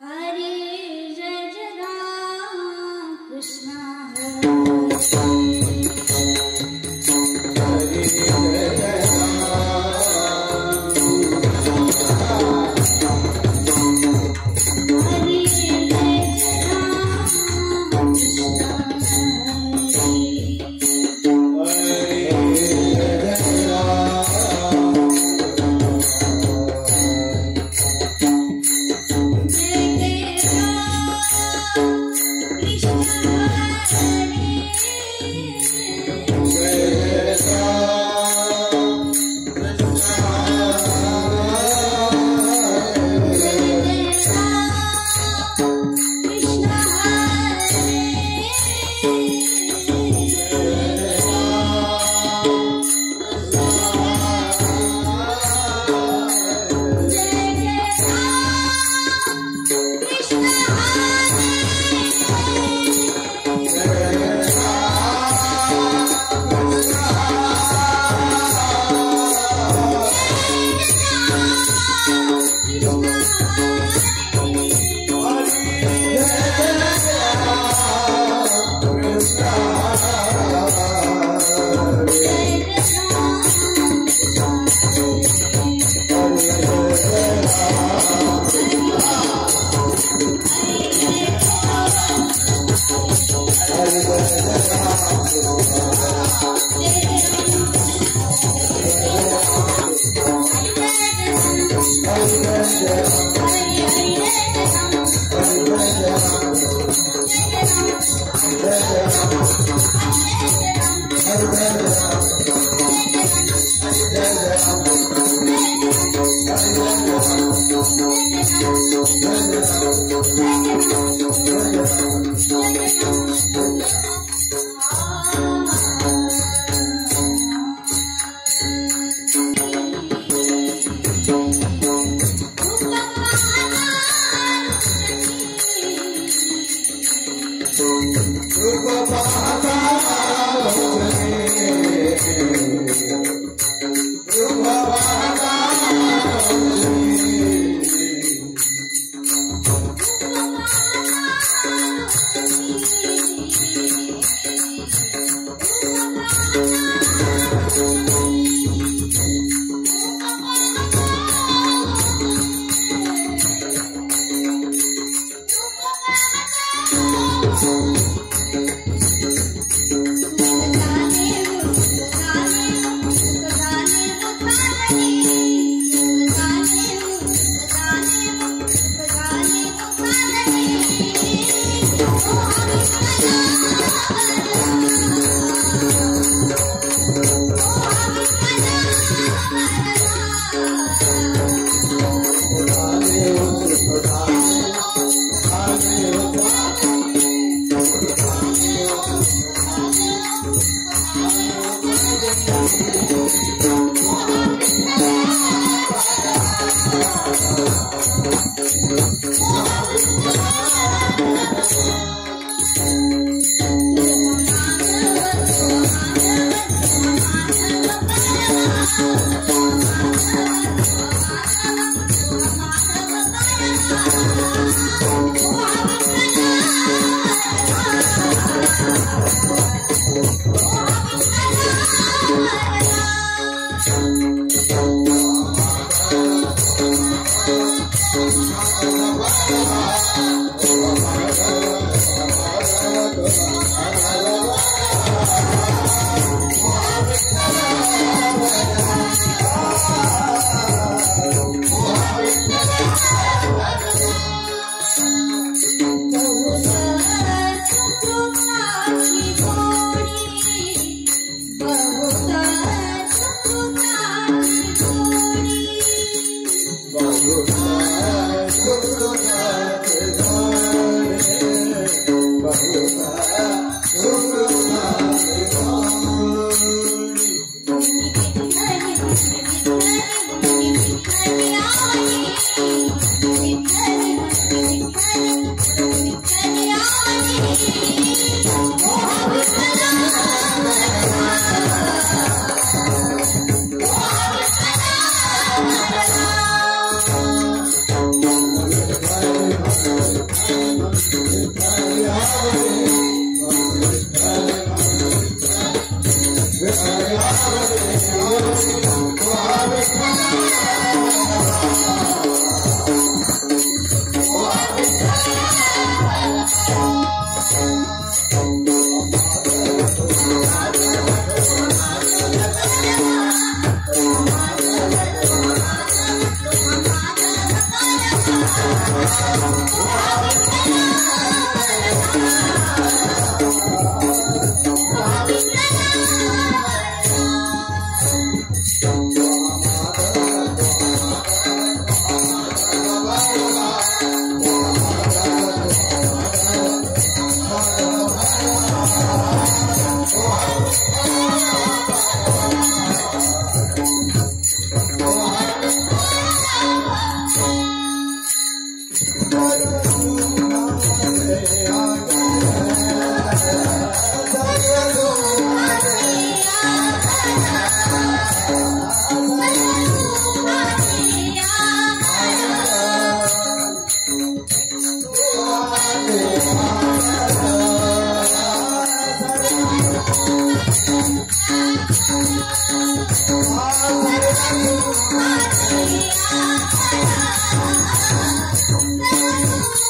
हरे जय जय Ram Krishna Bye. Thank you.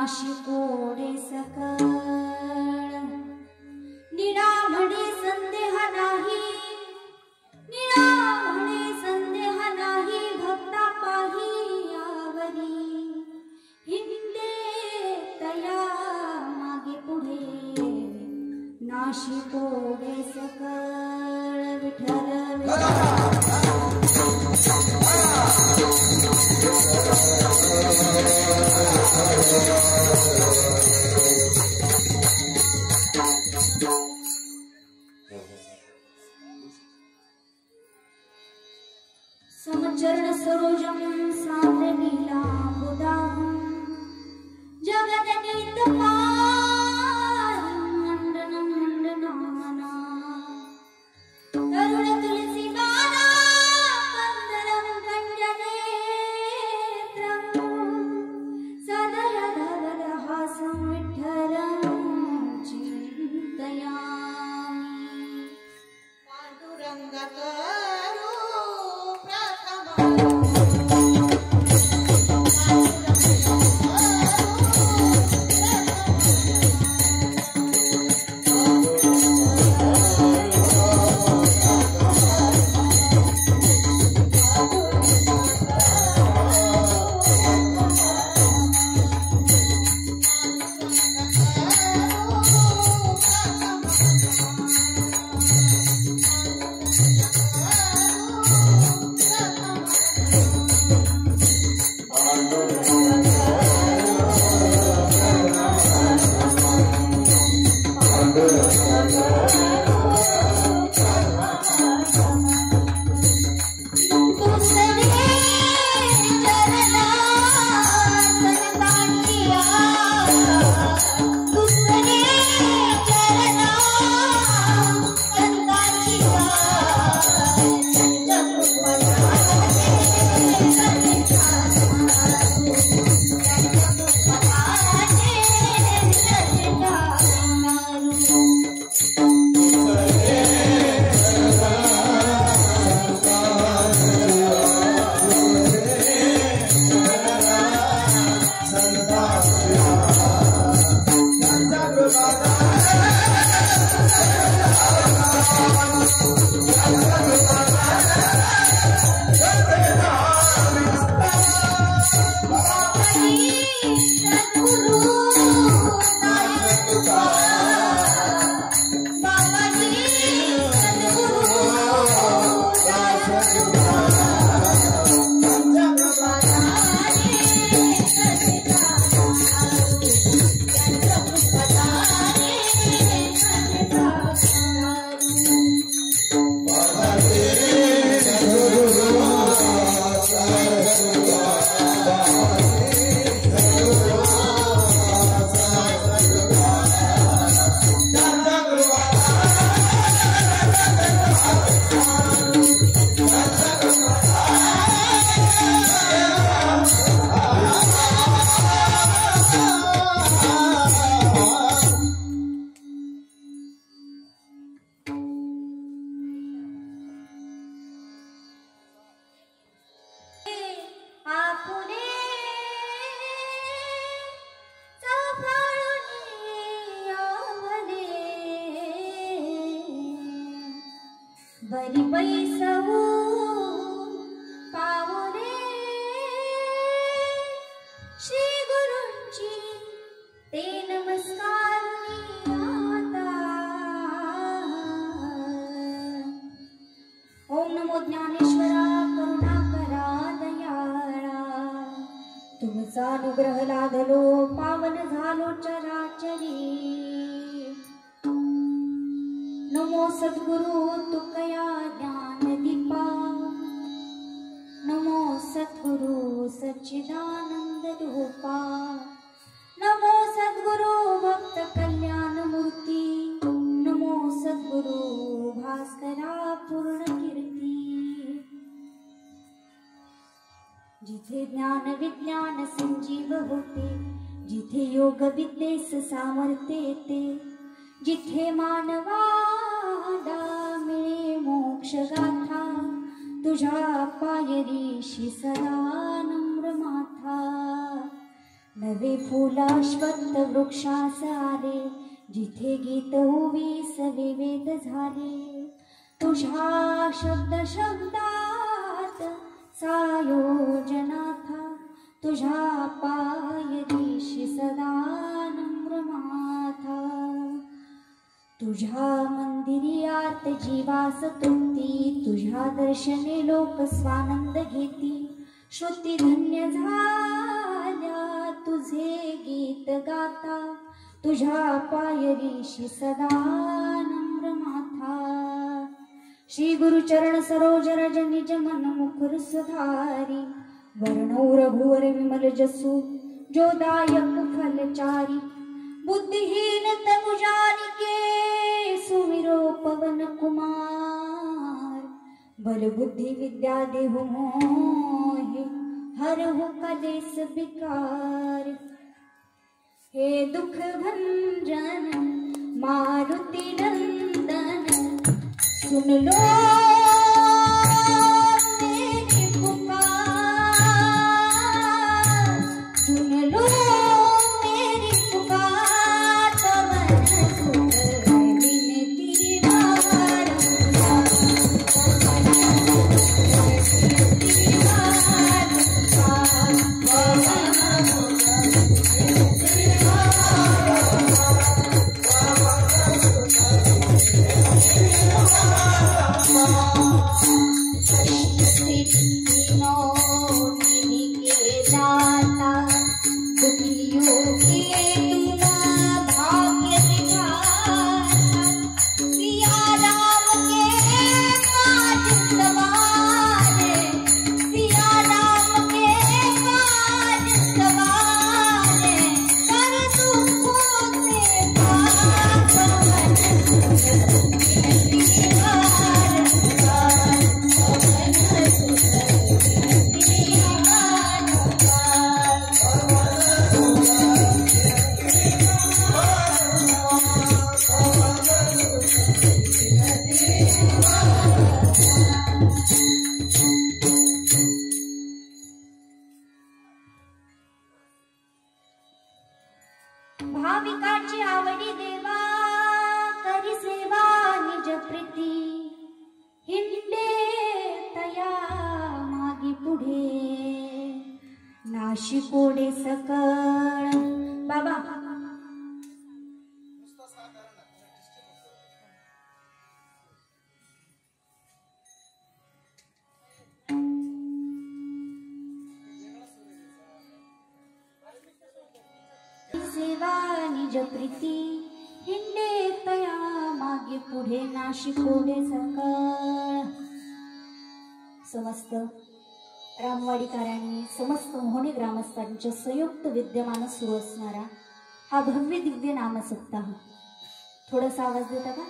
नाशिकोडे सकळ निळा म्हणे संदेह नाही, निळा म्हणे संदेह नाही, भक्ता पाही यावरी हिंदे तया मागे पुढे नाशिकोडे सकळ विठ्ठल समचरण सरोजम सान्द्रनीला बुदाहं जगदनीतपारं मण्डनं मण्डनाना तरुण तुलसी बाला कंदरं कंजनेत्रं सदय धवलहासं विठ्ठलं चिन्तयामि पाण्डुरङ्गकरो बरी बैसवू पावले श्री गुरूंची ते नमस्कार आता। ओम नमो ज्ञानेश्वरा करुणाकरा दयाळा, तुमचा अनुग्रह लादलो पावन झालो चराचरी। नमो सद्गुरु तुकया ज्ञान दीपा, नमो सद्गुरु सच्चिदानंद रूपा, नमो सद्गुरु भक्त कल्याण मूर्ती, नमो सद्गुरु भास्करा पूर्ण कीर्ती। जिथे ज्ञान विज्ञान संजीव होते, जिथे योग विद्येस सामर्थ्य येते, जिथे मानवाला मिळे मोक्ष गाथा, तुझ्या पायरीशी सदा नम्र माथा। नवे फूल अश्वत्थ वृक्षास आले, जिथे गीत उवीसले वेद झाले. तुझ्या शब्द शब्दात सायोजनाथा, तुझ्या पायरीशी सदा नम्र माथा. तुझ्या मंदिरी आत जीवास तृप्ती, तुझ्या दर्शने लोक स्वानंद घेती. श्रुती धन्य झाल्या तुझे गीत गाता, तुझ्या पायरीशी सदा नम्र माथा. श्री गुरुचरण सरोज रज निज मन मुकुर सुधारी, वर्णो रघुवर विमल जसु जोदायक फलचारी. बुद्धिहीन तनु जानिके सुमिरो पवन कुमार, बल बुद्धि विद्या देहु मोहि हरहु कलेस विकार. हे दुख भंजन मारुति नंदन, सुन लो मेरी पुकार, सुन लो मेरी पुकार. पवन सुत विनती बारंबार, भाविकाची आवडी देवा, करी सेवा निज प्रीती. हिंडे तया मागे पुढे, नाशिकोडे सकळ. बाबा सेवा निज प्रीती, हिंडे तया मागे पुढे, नाशिकोडे सकळ. समस्त रामवाडीकरांनी समस्त मोहनी ग्रामस्थांच्या संयुक्त विद्यमान सुरू असणारा हा भव्य दिव्य नाम सप्ताह. थोडासा आवाज देता का?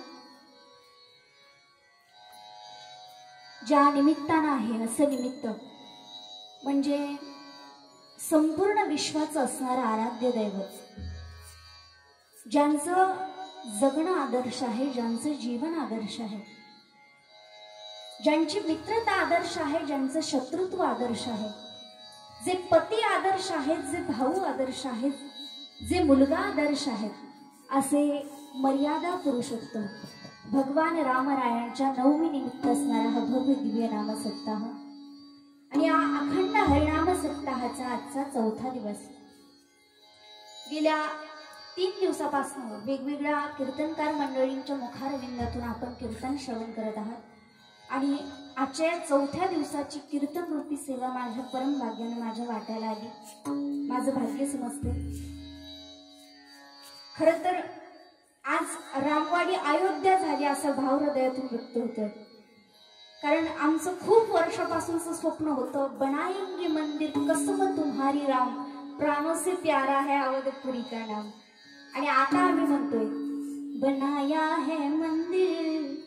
ज्या निमित्तानं आहे, असं निमित्त म्हणजे संपूर्ण विश्वाचं असणारं आराध्य दैवत, ज्यांचं जगणं आदर्श आहे, ज्यांचं जीवन आदर्श आहे, ज्यांची मित्रता आदर्श आहे, ज्यांचं शत्रुत्व आदर्श आहे, जे पती आदर्श आहेत, जे भाऊ आदर्श आहेत, जे मुलगा आदर्श आहेत, असे मर्यादा पुरुषोत्तम भगवान रामरायांच्या नवमी निमित्त असणारा हा भव्य दिव्य नाम सप्ताह. आणि या अखंड हरिनाम सप्ताहाचा आजचा चौथा दिवस. गेल्या 3 दिवसापासून वेगवेगळ्या कीर्तनकार मंडळींच्या मुखारविंदातून आपण कीर्तन श्रवण करत आहात. आणि आजच्या चौथ्या दिवसाची कीर्तनरूपी सेवा माझ्या परम भाग्याने माझ्या वाट्याला आली. माझं भाग्य समजते. खरं तर आज रामवाडी अयोध्या झाली असं भाव हृदयातून व्यक्त होतोय. कारण आमचं खूप वर्षापासूनचं स्वप्न होतं, बनाएंगे मंदिर कसम तुम्हारी राम, प्राणों से प्यारा है अवधपुरी का नाम. आणि आता आम्ही म्हणतोय, बनाया है मंदिर,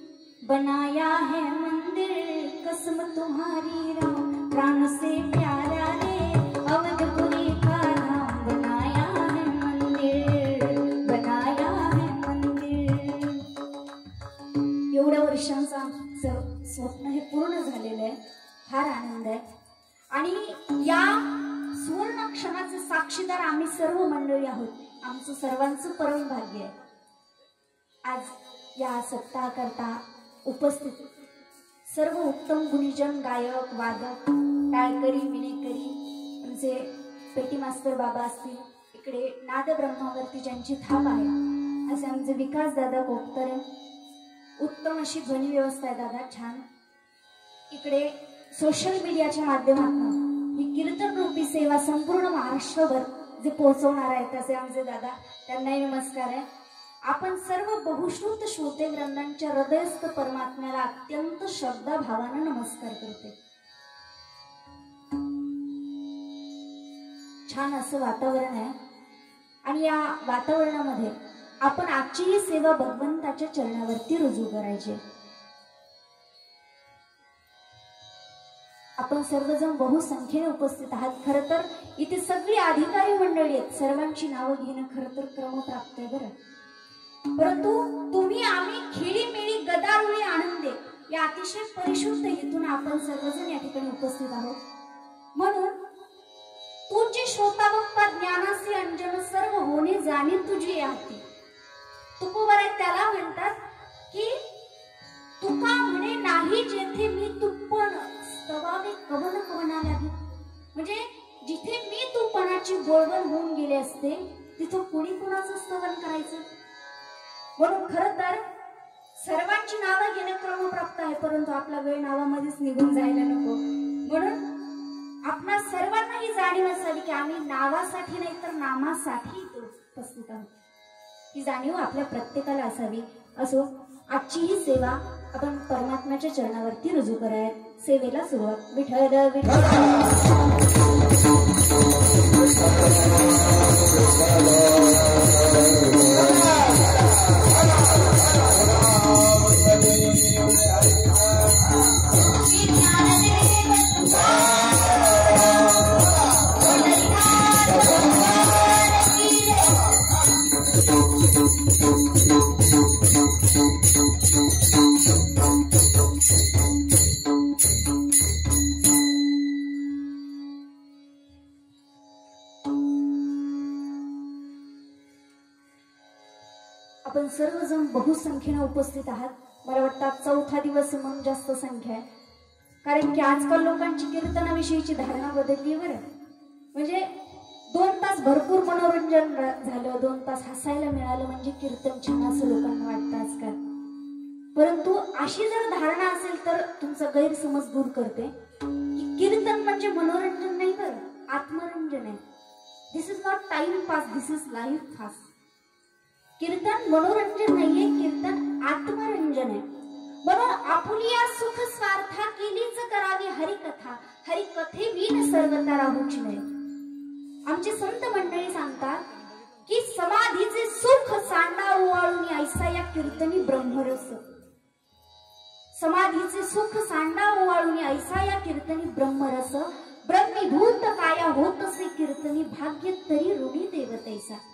बनाया है मंदिर कसम तुम्हारी राम, प्राण से प्यारा है अवधपुरी का नाम. बनाया है मंदिर, बनाया है मंदिर. एवढ्या वर्षांचं आमचं स्वप्न हे पूर्ण झालेलं आहे. फार आनंद आहे. आणि या सुवर्ण क्षणाचे साक्षीदार आम्ही सर्व मंडळी आहोत. आमचं सर्वांचं परम भाग्य आहे. आज या सप्ताहाकरता उपस्थित सर्व उत्तम गुणीजन, गायक, वादक, टाळकरी, विणेकरी, आमचे पेटी मास्तर बाबा असतील, इकडे नाद ब्रह्मावरती ज्यांची थाप आहे असे आमचे विकास दादा कोकतरे, उत्तम अशी ध्वनी व्यवस्था आहे दादा, छान. इकडे सोशल मीडियाच्या माध्यमातून ही कीर्तन रूपी सेवा संपूर्ण महाराष्ट्रभर जे पोहोचवणार आहेत असे आमचे दादा, त्यांनाही नमस्कार आहे. आपण सर्व बहुश्रुत श्रोते वृंदांच्या हृदयस्थ परमात्म्याला अत्यंत श्रद्धाभावानं नमस्कार करते. छान असं वातावरण आहे आणि या वातावरणामध्ये आपण आजची ही सेवा भगवंताच्या चरणावरती रुजू करायची. आपण सर्वजण बहुसंख्येने उपस्थित आहात. खरं तर इथे सगळी अधिकारी मंडळी आहेत, सर्वांची नावं घेणं खरं तर क्रमप्राप्त आहे बरं. परंतु तुम्ही आम्ही खेळीमेळी गदारुळी आनंदे या अतिशय परिशुद्ध हेतून आपण सर्वजण या ठिकाणी उपस्थित आहोत. म्हणून तुझी श्रोता बघता ज्ञानाचे अंजन सर्व होणे जाणे तुझी आरती. तुकोबाराय त्याला म्हणतात की तुका म्हणे नाही जेथे मी तुपण स्तवावे कवन कवना लागे. म्हणजे जिथे मी तुपणाची बोलवण होऊन गेले असते तिथं कुणी कुणाचं स्तवन करायचं. म्हणून खरं तर सर्वांची नावं घेणं क्रमप्राप्त आहे, परंतु आपला वेळ नावामध्येच निघून जायला नको. म्हणून आपणा सर्वांना ही जाणीव असावी की आम्ही नावासाठी नाही तर नामासाठी उपस्थित आहोत. ही जाणीव आपल्या प्रत्येकाला असावी. असो, आजची ही सेवा आपण परमात्म्याच्या चरणावरती रुजू कराय. सेवेला सुरुवात. विठ्ठल विठ्ठल आपण सर्वजण बहुसंख्येने उपस्थित आहात. मला वाटतं चौथा दिवस म्हणून जास्त संख्या आहे, कारण की आजकाल लोकांची कीर्तनाविषयीची धारणा बदलली बरं. म्हणजे 2 तास भरपूर मनोरंजन झालं, 2 तास हसायला मिळालं म्हणजे कीर्तन छान असं लोकांना वाटतं आजकाल. परंतु अशी जर धारणा असेल तर तुमचा गैरसमज दूर करते की कीर्तन म्हणजे मनोरंजन नाही बरं, आत्मरंजन आहे. This is not time pass, this is life pass. कीर्तन मनोरंजन नाहीये, कीर्तन आत्मरंजन आहे. म्हणून आपुलिया सुख स्वार्था केलीच करावी हरिकथा, हरिकथे विन सर्वता राहूच नये. आमचे संत मंडळी सांगतात की समाधीचे सुख सांडा ओवाळून ऐसा या कीर्तनी ब्रह्मरस. समाधीचे सुख सांडा ओवाळून ऐसा या कीर्तनी ब्रह्मरस. ब्रह्मीभूत काया होत असे कीर्तनी भाग्य तरी ऋणी देवतैसा.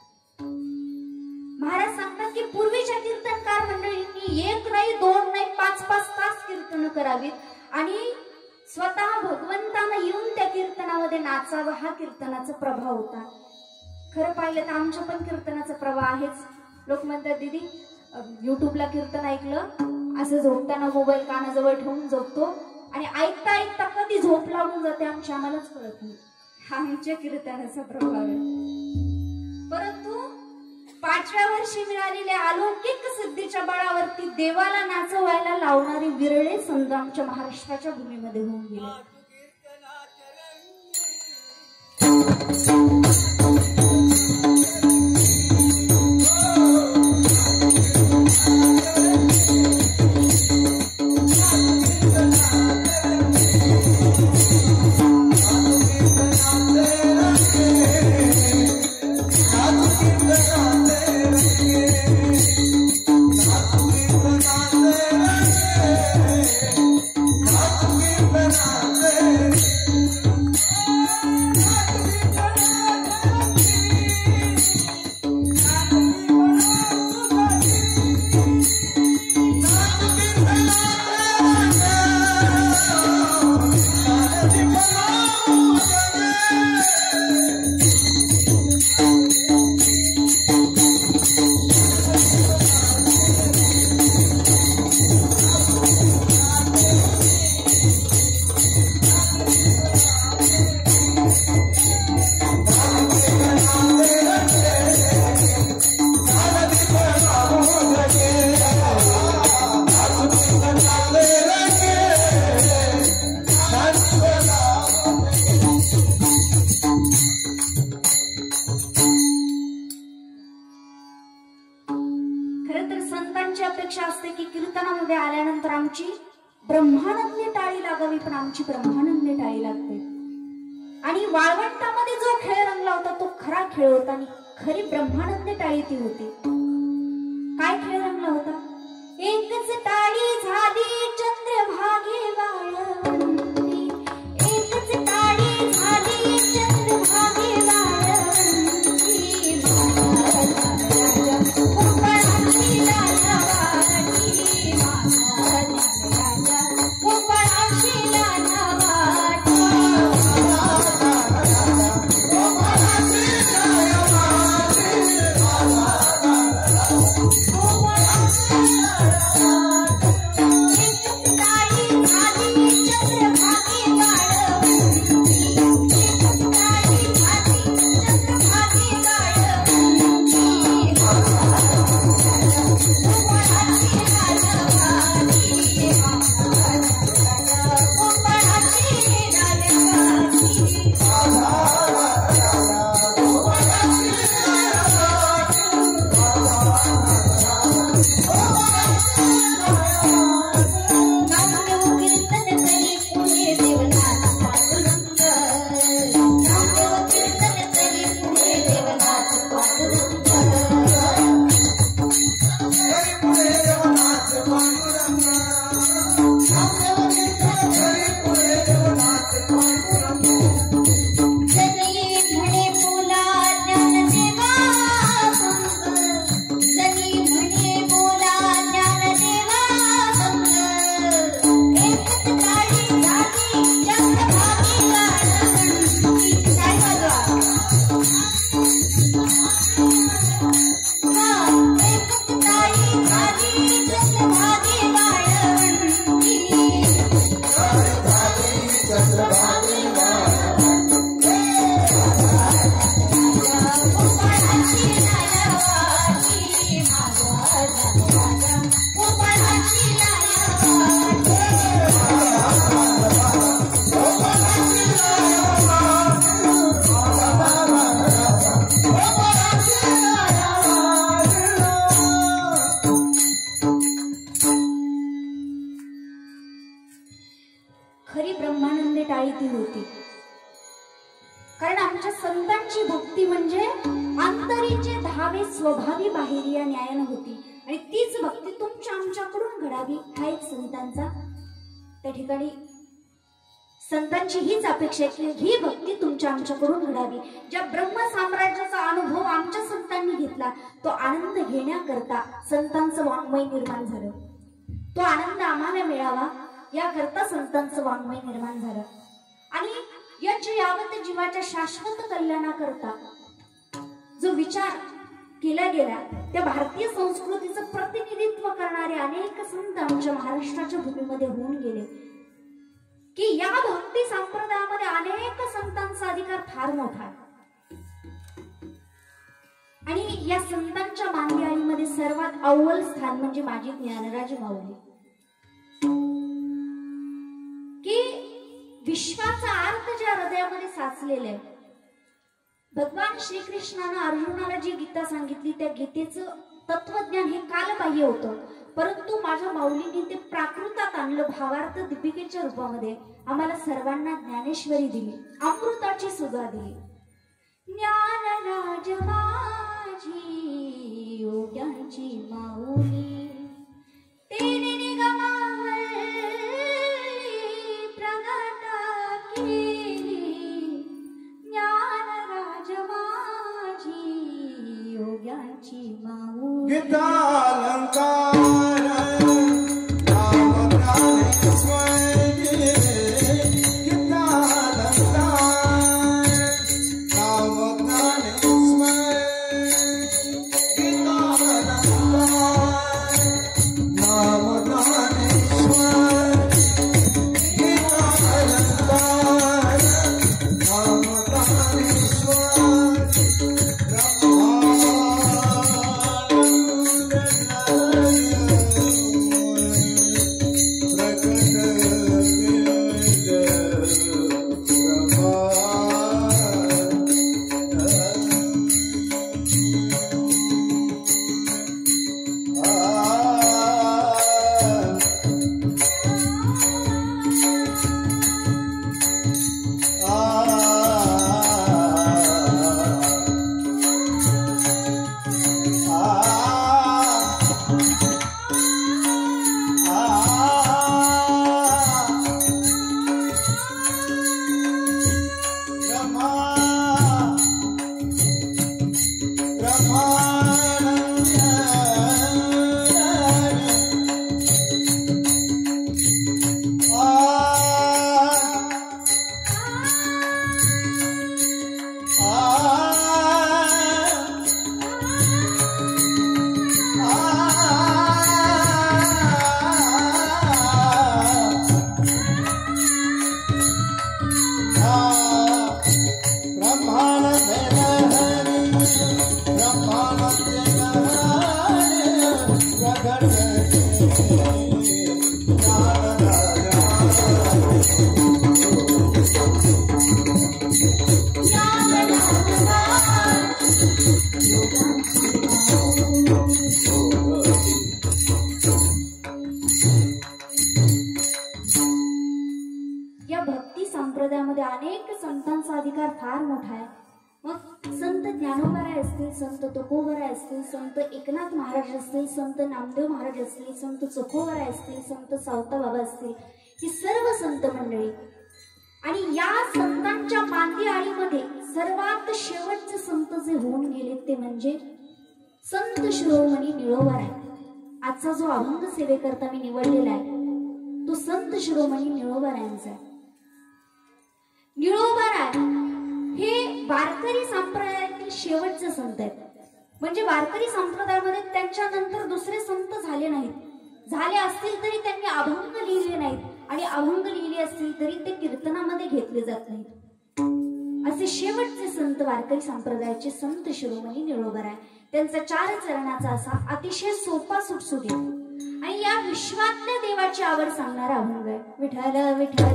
महाराज सांगतात की पूर्वीच्या कीर्तनकार मंडळींनी 1 नाही 2 नाही 5-5 तास कीर्तन करावीत आणि स्वतः भगवंतांना येऊन त्या कीर्तनामध्ये नाचावं, हा कीर्तनाचा प्रभाव होता. खरं पाहिलं तर आमच्या पण कीर्तनाचा प्रभाव आहेच. लोक म्हणतात दीदी युट्यूबला कीर्तन ऐकलं असं झोपताना मोबाईल कानाजवळ ठेवून झोपतो आणि ऐकता ऐकता कधी झोप लागून जाते आम्हालाच कळत नाही. हा आमच्या कीर्तनाचा प्रभाव आहे. परंतु 5व्या वर्षी मिळालेल्या अलौकिक सिद्धीच्या बळावरती देवाला नाचवायला लावणारी विरळे संत आमच्या महाराष्ट्राच्या भूमीमध्ये होऊन गेले. महाराष्ट्रामध्ये आल्यानंतर आमची ब्रह्मानंदी टाळी लागावी, पण आमची ब्रह्मानंदी टाळी लागते. आणि वाळवंटामध्ये जो खेळ रंगला होता तो खरा खेळ होता आणि खरी ब्रह्मानंदी टाळी ती होती. काय खेळ रंगला होता? एकच टाळी झाली चंद्रभागे वाळवंटी, एकच टाळी झाली चंद्रभागे वाळवंटी, गोपाळाची लाजवाटी, गोपाळाची लाजवाटी. खरी ब्रह्मानंदी टाळी ती होती. कारण आमच्या संतांची भक्ती म्हणजे अंतरीचे धावे स्वभावी बाहेरी या न्यायानं होती. आणि तीच भक्ती तुमच्या आमच्याकडून घडावी हा एक संतांचा त्या ठिकाणी संतांची हीच अपेक्षा आहे की ही भक्ती तुमच्या आमच्याकडून घडावी. ज्या ब्रह्म साम्राज्याचा अनुभव आमच्या संतांनी घेतला तो आनंद घेण्याकरता संतांचं वाङ्मय निर्माण झालं. तो आनंद आम्हाला मिळावा याकरता संतांचं वाङ्मय निर्माण झालं. आणि याच्या यावत जीवाच्या शाश्वत कल्याणाकरता जो विचार केला गेला त्या भारतीय संस्कृतीचं प्रतिनिधित्व करणारे अनेक संत आमच्या महाराष्ट्राच्या भूमीमध्ये होऊन गेले की या भक्ती संप्रदायामध्ये अनेक संतांचा अधिकार फार मोठा आहे. आणि या संतांच्या मांदियाळीमध्ये सर्वात अव्वल स्थान म्हणजे माझी ज्ञानराज माऊली. की विश्वाचा अर्थ ज्या हृदयामध्ये साचलेला आहे. भगवान श्रीकृष्णानं अर्जुनाला जी गीता सांगितली त्या गीतेचं तत्वज्ञान हे कालबाह्य होतं, परंतु माझ्या माऊलीने ते प्राकृतात आणलं. भावार्थ दीपिकेच्या रूपामध्ये आम्हाला सर्वांना ज्ञानेश्वरी दिली, अमृताची सुधा दिली. ज्ञानराज माझी योग्याची माऊली तेने निगमावली प्रगटा केली. ज्ञानराज माझी योग्याची माऊली गीतालंकार संतांचा अधिकार फार मोठा आहे. मग संत ज्ञानोबराय असतील, संत तुकोबराय असतील, संत एकनाथ महाराज असतील, संत नामदेव महाराज असतील, संत चोखोबराय असतील, संत सावता बाबा असतील, ही सर्व संत मंडळी. आणि या संतांच्या मांदी आळीमध्ये सर्वात शेवटचे संत जे होऊन गेले ते म्हणजे संत शिरोमणी निळोबाराय. आजचा जो अभंग सेवेकरता मी निवडलेला आहे तो संत शिरोमणी निळोबारायांचा आहे. निळोबाराय हे वारकरी संप्रदायातील शेवटचे संत आहेत. म्हणजे वारकरी संप्रदायामध्ये त्यांच्यानंतर दुसरे संत झाले नाहीत. झाले असतील तरी त्यांनी अभंग लिहिले नाहीत, आणि अभंग लिहिले असतील तरी ते कीर्तनामध्ये घेतले जात नाहीत. असे शेवटचे संत वारकरी संप्रदायाचे संत शिरोमणी निळोबाराय. त्यांचा 4 चरणाचा असा अतिशय सोपा सुटसुटीत आणि या विश्वातल्या देवाची आवड सांगणारा अभंग आहे. विठ्ठल विठ्ठल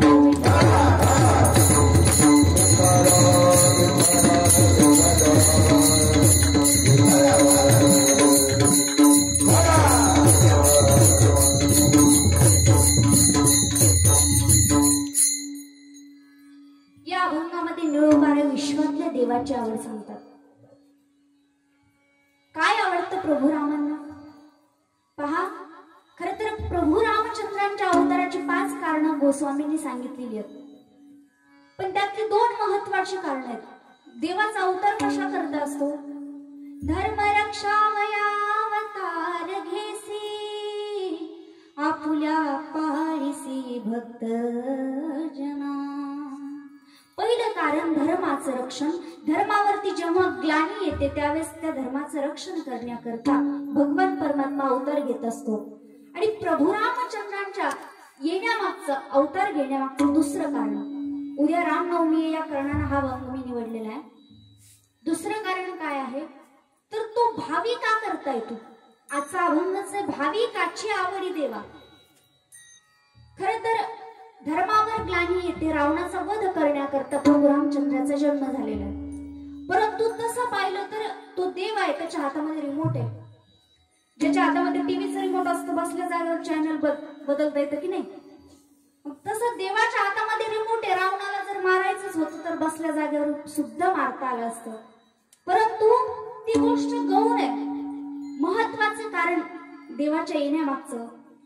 या अभंगामध्ये निळोबाराय विश्वातल्या देवाची आवड सांगतात. काय आवडतं प्रभू रामांना पहा. खर तर प्रभू रामचंद्रांच्या अवताराची 5 कारणं गोस्वामींनी सांगितलेली आहेत, पण त्यातली 2 महत्वाची कारण आहेत. देवाचा अवतार कशा करता असतो? धर्म रक्षावया अवतार घेसी, आपुल्या पारिसी भक्त जना. पहिलं कारण धर्माचं रक्षण. धर्मावरती जेव्हा ग्लानी येते त्यावेळेस त्या धर्माचं रक्षण करण्याकरता भगवान परमात्मा अवतार घेत असतो. आणि प्रभू रामचंद्रांच्या येण्यामागचं, अवतार घेण्यामागचं दुसरं कारण, उद्या रामनवमी या कारणाने हा अभंग मी निवडलेला आहे. दुसरं कारण काय आहे तर तो भावी का करता येतो. आजचा अभंगच भाविकाची आवडी देवा. खर तर धर्मावर ग्लानी येते, रावणाचा वध करण्याकरता प्रभू रामचंद्राचा जन्म झालेला आहे. परंतु तसं पाहिलं तर तो देव आहे, त्याच्या हातामध्ये रिमोट आहे. ज्याच्या हातामध्ये टीव्हीचं रिमोट असतं बसल्या जागेवर चॅनल बदलता येतं की नाही. मग तसं देवाच्या हातामध्ये रिमोट आहे. रावणाला जर मारायचंच होतं तर बसल्या जागेवर सुद्धा मारता आलं असतं. परंतु ती गोष्ट गौण आहे. महत्वाचं कारण देवाच्या येण्यामागचं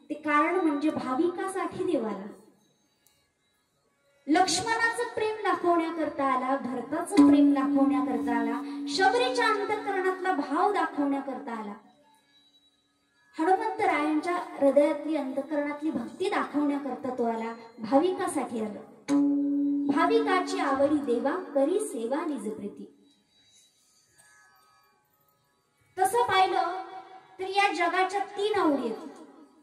ते कारण म्हणजे भाविकासाठी देवाला लक्ष्मणाचं प्रेम दाखवण्याकरता आला, भरताचं प्रेम दाखवण्याकरता आला, शबरीच्या अंतःकरणातला भाव दाखवण्याकरता आला, हनुमंतरायांच्या हृदयातली अंतःकरणातली भक्ती दाखवण्याकरता तो आला, भाविकासाठी आला. भाविकाची आवडी देवा करी सेवा निज प्रीती. तसं पाहिलं तर या जगाच्या 3 आवडी आहेत.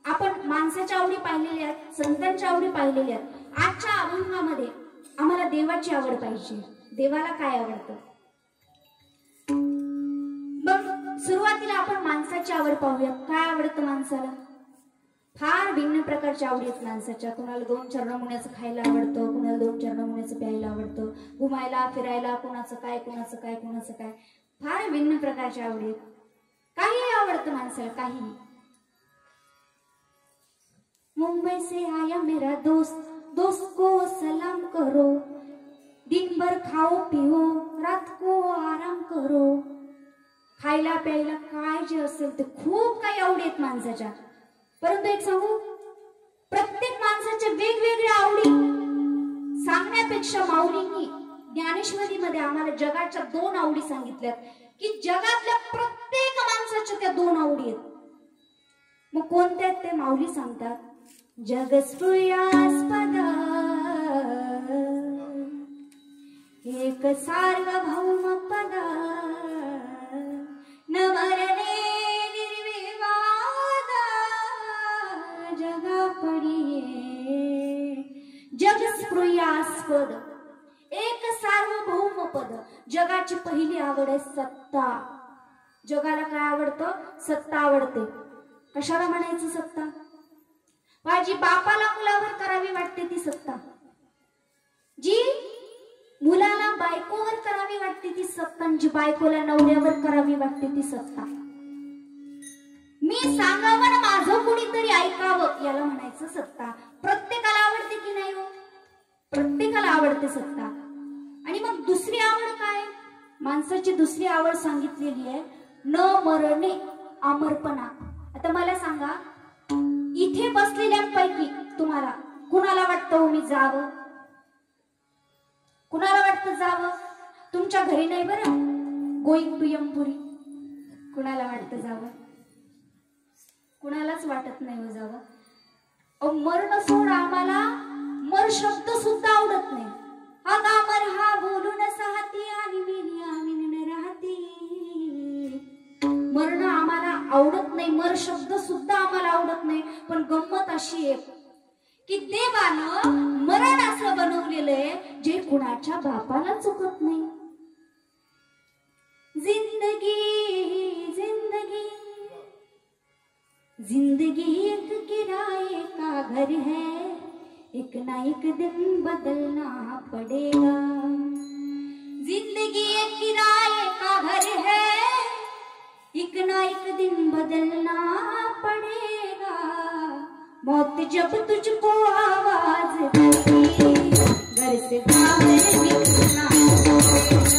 आपण माणसाच्या आवडी पाहिलेल्या आहेत, संतांच्या आवडी पाहिलेल्या आहेत. आजच्या अभंगामध्ये आम्हाला देवाची आवड पाहिजे. देवाला काय आवडतं? मग सुरुवातीला आपण माणसाची आवड पाहूया. काय आवडतं माणसाला? फार भिन्न प्रकारच्या आवडी आहेत माणसाच्या. कुणाला 2 चरणमुण्याचं खायला आवडतं, कुणाला 2 चरणमुण्याचं प्यायला आवडतं, घुमायला फिरायला, कुणाचं काय कुणाचं काय कुणाचं काय, फार भिन्न प्रकारच्या आवडी आहेत. काही आवडतं माणसाला, काही. मुंबई से आया मेरा दोस्त, दोस्त को सलाम करो, दिन भर खाओ पिओ, रात को आराम करो. खायला प्यायला काय जे असेल ते खूप काही आवडी आहेत माणसाच्या. परंतु एक सांगू, प्रत्येक माणसाच्या वेगवेगळ्या आवडी सांगण्यापेक्षा माऊलींनी ज्ञानेश्वरीमध्ये आम्हाला जगाच्या 2 आवडी सांगितल्यात की जगातल्या प्रत्येक माणसाच्या त्या 2 आवडी आहेत. मग कोणत्या ते माऊली सांगतात? जगस्पृयास्पद एक सार्वभौम पद, न मरणे निर्विवाद जगा पडिये. जगस्पृयास्पद एक सार्वभौम पद. जगाची पहिली आवड आहे सत्ता. जगाला काय आवडतं? सत्ता आवडते. कशाला म्हणायचं सत्ता? जी बापाला मुलावर करावी वाटते ती सत्ता, जी मुलाला बायकोवर करावी वाटते ती सत्ता, जी बायकोला नवऱ्यावर करावी वाटते ती सत्ता. मी सांगावं ना माझं कुणीतरी ऐकावं याला म्हणायचं सत्ता. प्रत्येकाला आवडते की नाही हो? प्रत्येकाला आवडते सत्ता. माणसाची दुसरी आवड सांगितलेली आहे न मरणे अमरपणा. आता मला सांगा, इथे बसलेल्यांपैकी तुम्हाला कुणाला वाटतं मी जावं? कुणाला वाटतं जावं? तुमच्या घरी नाही बरं, गोईंग टू यमपुरी. कुणाला वाटतं जावं? कुणालाच वाटत नाही हो जावं. मरण सोड, आम्हाला मर शब्द सुद्धा आवडत नाही. हा गामर हा बोलून साहती आणि मिनी आम्ही राहती. मरण आम्हाला आवडत नाही, मर शब्द सुद्धा आम्हाला आवडत नाही. पण गंमत अशी आहे की देवानं मरण असं बनवलेलं आहे जे कुणाच्या बापाला चुकत नाही. जिंदगी जिंदगी जिंदगी एक किराए का घर है, एक ना एक दिन बदलना पड़ेगा. जिंदगी एक किराए का घर है, एक ना एक दिन बदलना पड़ेगा. मौत जब तुझको आवाज देगी, घर से बाहर निकलना पड़ेगा.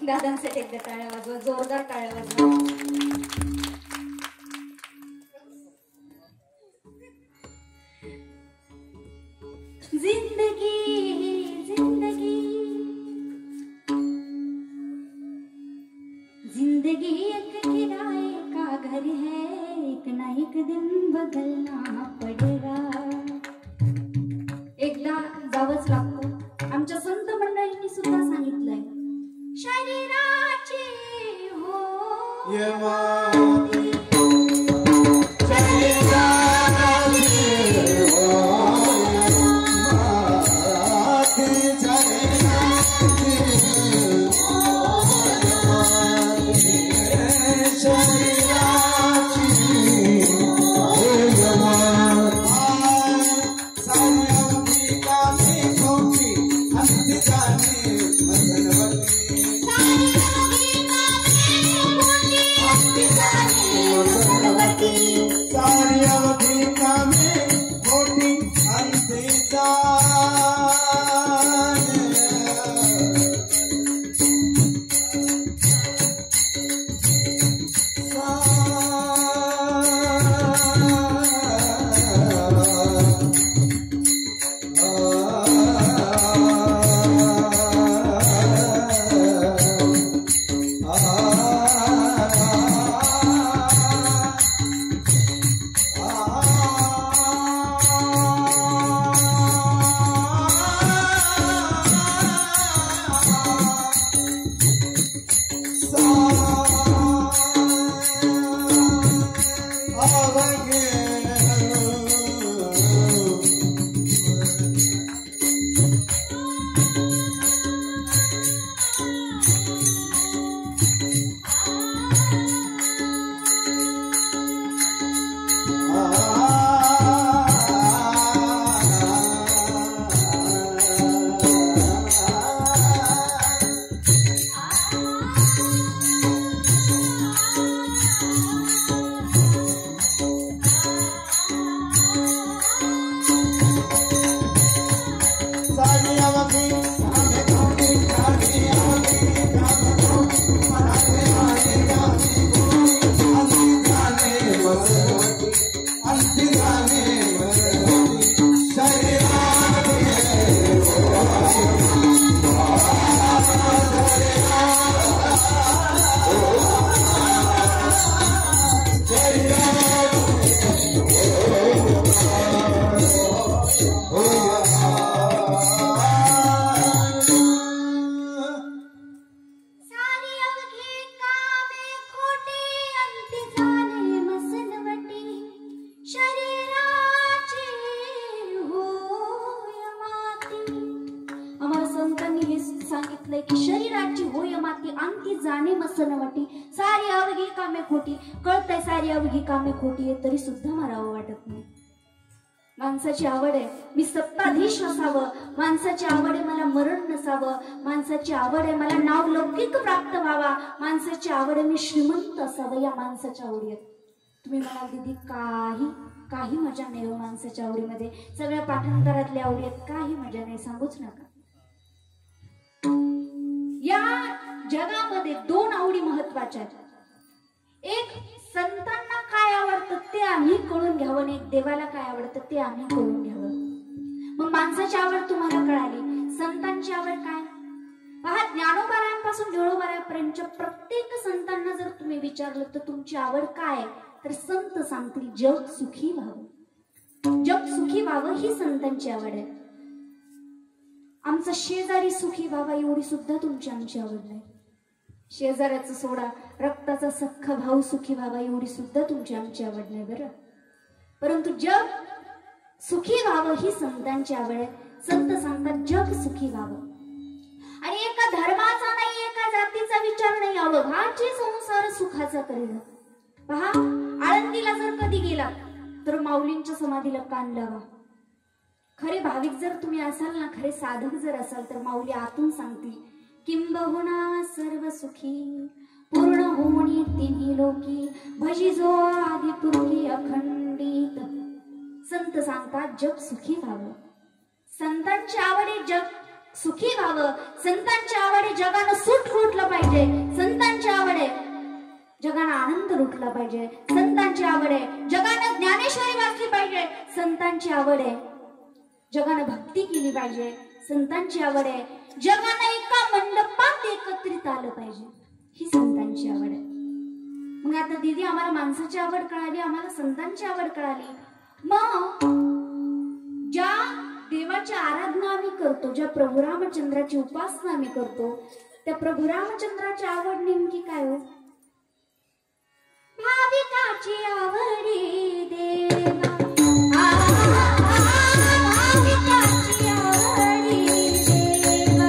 दादांसाठी एकदा टाळ्या वाजवा, जोरदार टाळ्या वाजवा. जिंदगी जिंदगी जिंदगी एक किराए का घर है, एक ना एक दिन बदलना पडेगा. एकदा जावंच लागतं. आमच्या संत मंडळींनी सुद्धा सांगितलंय, शरीराची हो यमाती सांगितलंय की शरीराची होय माती अंती जाणे मसन वाटी, सारी अवघी कामे खोटी, कळतंय सारी अवघी कामे खोटी आहे तरी सुद्धा मरावं वाटत नाही. माणसाची आवड आहे मी सत्ताधीश असावं, माणसाची आवड आहे मला मरण नसावं, माणसाची आवड आहे मला नाव लौकिक प्राप्त व्हावा, माणसाची आवड आहे मी श्रीमंत असावं. या माणसाच्या आवडी आहेत. तुम्ही म्हणाल दीदी काही मजा नाही हो माणसाच्या आवडीमध्ये, सगळ्या पाठांतरातल्या आवडी आहेत, काही मजा नाही, सांगूच नका. या जगामध्ये दोन आवडी महत्वाच्या आहेत. एक संतांना काय आवडतं ते आम्ही कळून घ्यावं, आणि एक देवाला काय आवडतं ते आम्ही कळून घ्यावं. मग माणसाची आवड तुम्हाला कळाली, संतांची आवड काय? पहा, ज्ञानोबारायांपासून देवळोबारायांपर्यंतच्या प्रत्येक संतांना जर तुम्ही विचारलं तर तुमची आवड काय, तर संत सांगतील जग सुखी व्हावं. जग सुखी व्हावं ही संतांची आवड आहे. आमचा शेजारी सुखी व्हावा एवढी सुद्धा तुमची आमची आवड नाही. शेजाऱ्याचं सोडा, रक्ताचा सख्खा भाऊ सुखी व्हावा एवढी सुद्धा तुमची आमची आवड नाही बरं. परंतु जग सुखी व्हावं ही संतांची आवड आहे. संत सांगतात जग सुखी व्हावं, आणि एका धर्माचा नाही, एका जातीचा विचार नाही, अवघाचे संसार सुखाचा करेल. पहा, आळंदीला जर कधी गेला तर माऊलींच्या समाधीला कान लावा. खरे भाविक जर तुम्ही असाल ना, खरे साधक जर असाल तर माऊली आतून सांगतील किंबहुना सर्व सुखी पूर्ण होणी तिन्ही लोकी, भजी जो आदि पुरकी अखंडित. संत सांगतात जग सुखी व्हावं. संतांची आवडे जग सुखी व्हावं, संतांची आवडे जगानं सुख लुटलं पाहिजे, संतांची आवडे जगानं आनंद लुटला पाहिजे, संतांची आवड आहे जगानं ज्ञानेश्वरी वाचली पाहिजे, संतांची आवड आहे जगानं भक्ती केली पाहिजे, संतांची आवड आहे जगानं एका मंडपात एकत्रित आलं पाहिजे, ही संतांची आवड आहे. मग आता दीदी आम्हाला माणसाची आवड कळाली, आम्हाला संतांची आवड कळाली. मग ज्या देवाची आराधना आम्ही करतो, ज्या प्रभू रामचंद्राची उपासना आम्ही करतो, त्या प्रभू रामचंद्राची आवड नेमकी काय हो? भाविकाची आवडी देवा, भाविकाची आवडी देवा.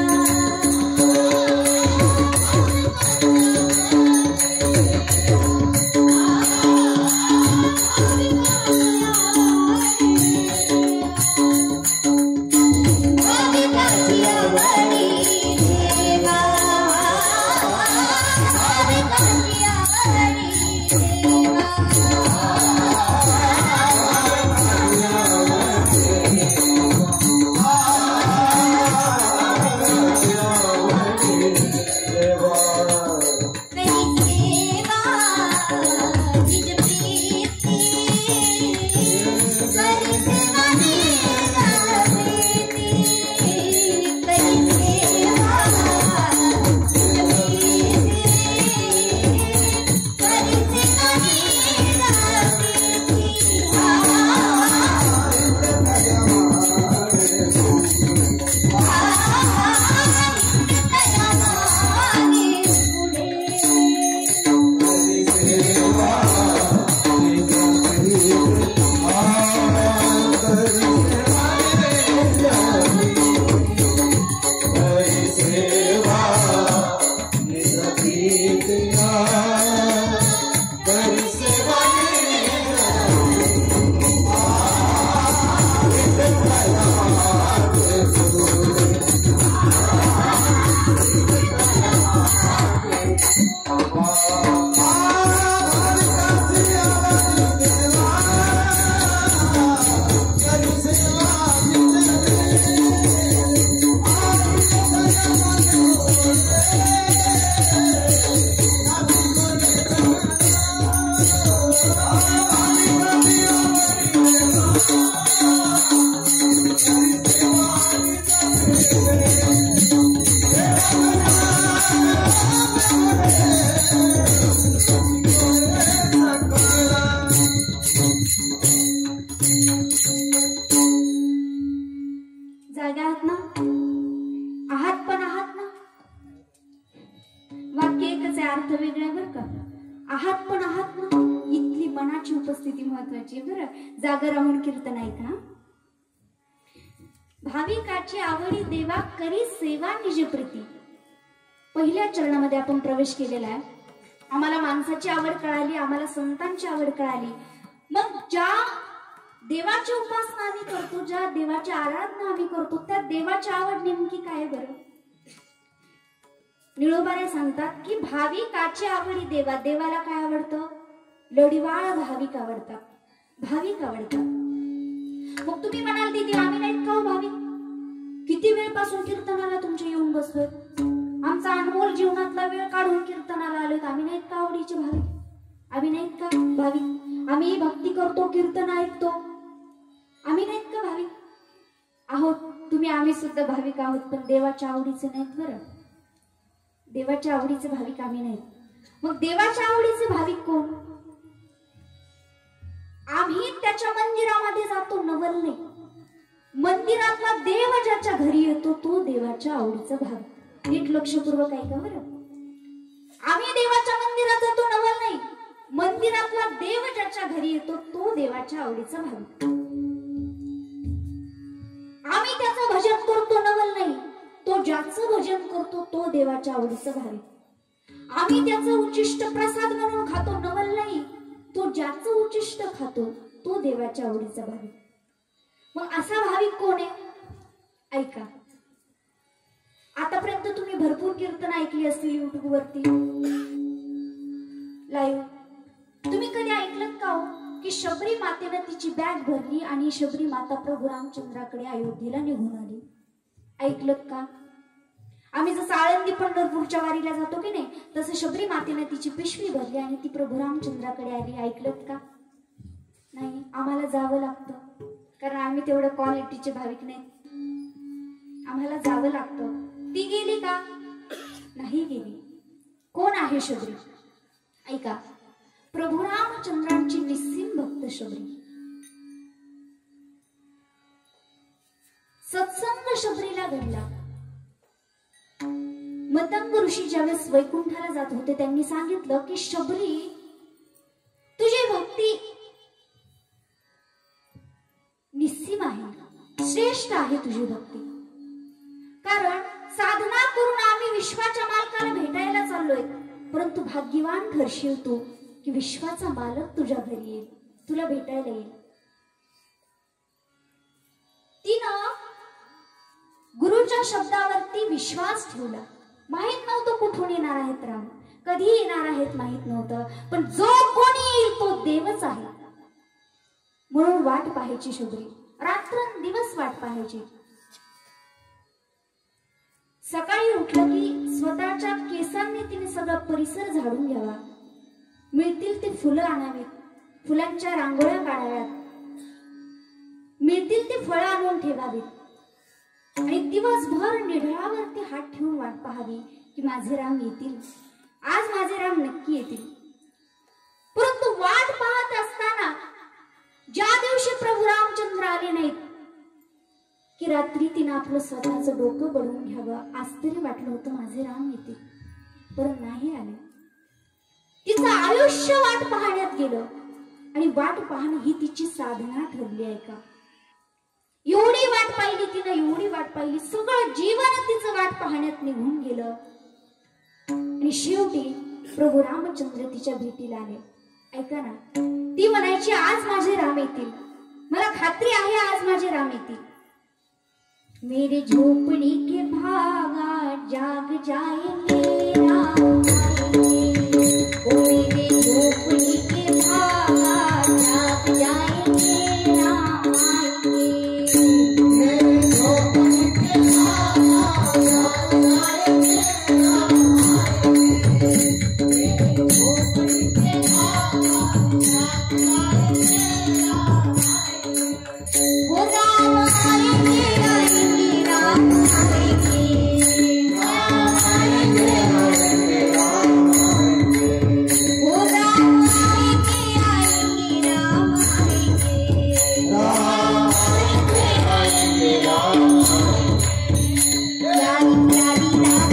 जागा आहात ना? आहात पण आहात ना? वाक्य एकच आहे, अर्थ वेगळा आहे बरं का. आहात पण आहात ना, इथली मनाची उपस्थिती महत्वाची आहे बरं. जागा राहून कीर्तन ऐका. भाविकाची आवडी देवा करी सेवा निज प्रीती. पहिल्या चरणामध्ये आपण प्रवेश केलेला आहे. आम्हाला माणसाची आवड कळाली, आम्हाला संतांची आवड कळाली. मग ज्या देवाची उपासना आम्ही करतो, ज्या देवाची आराधना आम्ही करतो, त्या देवाची आवड नेमकी काय बरं? निळोबारे सांगतात की भाविकाची आवडी देवा. देवाला काय आवडतं? लढीवाळ भाविक आवडतात, भाविक आवडतात. मग तुम्ही म्हणाल दीदी आम्ही नाहीत का हो भाविक? किती वेळपासून कीर्तनाला तुमच्या येऊन बसलोय, आमचा अनमोल जीवनातला वेळ काढून कीर्तनाला आलोय, आम्ही नाहीत का आवडीचे भाविक? आम्ही नाहीत का भाविक? आम्ही भक्ती करतो, कीर्तन ऐकतो, आम्ही नाहीत का भाविक? आहोत. तुम्ही आम्ही सुद्धा भाविक आहोत, पण देवाच्या आवडीचे नाहीत बरं. देवाच्या आवडीचे भाविक आम्ही नाहीत. मग देवाच्या आवडीचे भाविक कोण? आम्ही त्याच्या मंदिरामध्ये जातो, नवल नाही. मंदिरातला देव ज्याच्या घरी येतो तो देवाच्या आवडीचा भाविक. नीट लक्षपूर्वक ऐका बरं. आम्ही देवाच्या मंदिरात जातो, नवल नाही. मंदिरातला देव ज्याच्या घरी येतो तो देवाच्या आवडीचा भाविक. आम्ही त्याचं भजन करतो, नवल नाही. तो ज्याचं भजन करतो तो देवाच्या आवडीचा भाविक. आम्ही त्याचं उच्चिष्ट प्रसाद म्हणून खातो, नवल नाही. तो ज्याचं उच्चिष्ट खातो तो देवाच्या आवडीचा भाविक. मग असा भाविक कोण आहे? ऐका. आतापर्यंत तुम्ही भरपूर कीर्तन ऐकली असतील युट्यूब वरती, लाईव्ह. तुम्ही कधी ऐकलं का हो की शबरी मातेनं तिची बॅग भरली आणि शबरी माता प्रभू रामचंद्राकडे अयोध्येला निघून आली? ऐकलं का? आम्ही जसं आळंदी पंढरपूरच्या वारीला जातो की नाही, तसं शबरी मातेनं तिची पिशवी भरली आणि ती प्रभू रामचंद्राकडे आली. ऐकलं का? नाही. आम्हाला जावं लागतं, कारण आम्ही तेवढं क्वालिटीचे भाविक नाही. आम्हाला जावं लागतं. ती गेली का? नाही गेली. कोण आहे शबरी? ऐका. प्रभू रामचंद्रांची निस्सीम भक्त शबरी. सत्संग शबरीला घडला. मतंग ऋषी ज्यावेळेस वैकुंठाला जात होते त्यांनी सांगितलं की शबरी तुझी भक्ती निस्सीम आहे, श्रेष्ठ आहे तुझी भक्ती. कारण साधना करून आम्ही विश्वाच्या मालकाला भेटायला चाललोय, परंतु भाग्यवान ठरशील तू की विश्वाचा मालक तुझ्या घरी येईल, तुला भेटायला येईल. तिनं गुरुच्या शब्दावरती विश्वास ठेवला. माहित नव्हतं कुठून येणार आहेत राम, कधी येणार आहेत माहित नव्हतं, पण जो कोणी येईल तो देवच आहे म्हणून वाट पाहायची शबरी. रात्रंदिवस वाट पाहायची. सकाळी उठलं की स्वतःच्या केसांनी तिने सगळा परिसर झाडून घ्यावा. मिळतील ते फुलं आणावीत, फुलांच्या रांगोळ्या काढाव्यात, मिळतील ते फळं आणून ठेवावीत आणि दिवसभर निढळावरती हात ठेवून वाट पाहावी की माझे राम येतील, आज माझे राम नक्की येतील. परंतु वाट पाहत असताना ज्या दिवशी प्रभू रामचंद्र आले नाहीत की रात्री तिनं आपलं स्वतःचं डोकं बडवून घ्यावं. आज तरी वाटलं होतं माझे राम येतील, परंतु नाही आले. तिचं आयुष्य वाट पाहण्यात गेलं आणि वाट पाहणं ही तिची साधना ठरली आहे का? एवढी वाट पाहिली तिनं, एवढी वाट पाहिली, सगळं जीवन तिचं वाट पाहण्यात निघून गेलं आणि शेवटी प्रभू रामचंद्र तिच्या भेटीला आले. ऐका ना, ती म्हणायची आज माझे राम येतील, मला खात्री आहे आज माझे राम येतील. मेरे झोपड़ी के भागा जाग जाएंगे राम आएंगे, ओ मेरे झोपड़ी के भागा जाग जाएंगे राम आएंगे, मेरे झोपड़ी के भागा जाग जाएंगे राम आएंगे, मेरे झोपड़ी के भागा जाग जाएंगे राम आएंगे, वो राम आएंगे प्यारी प्यारी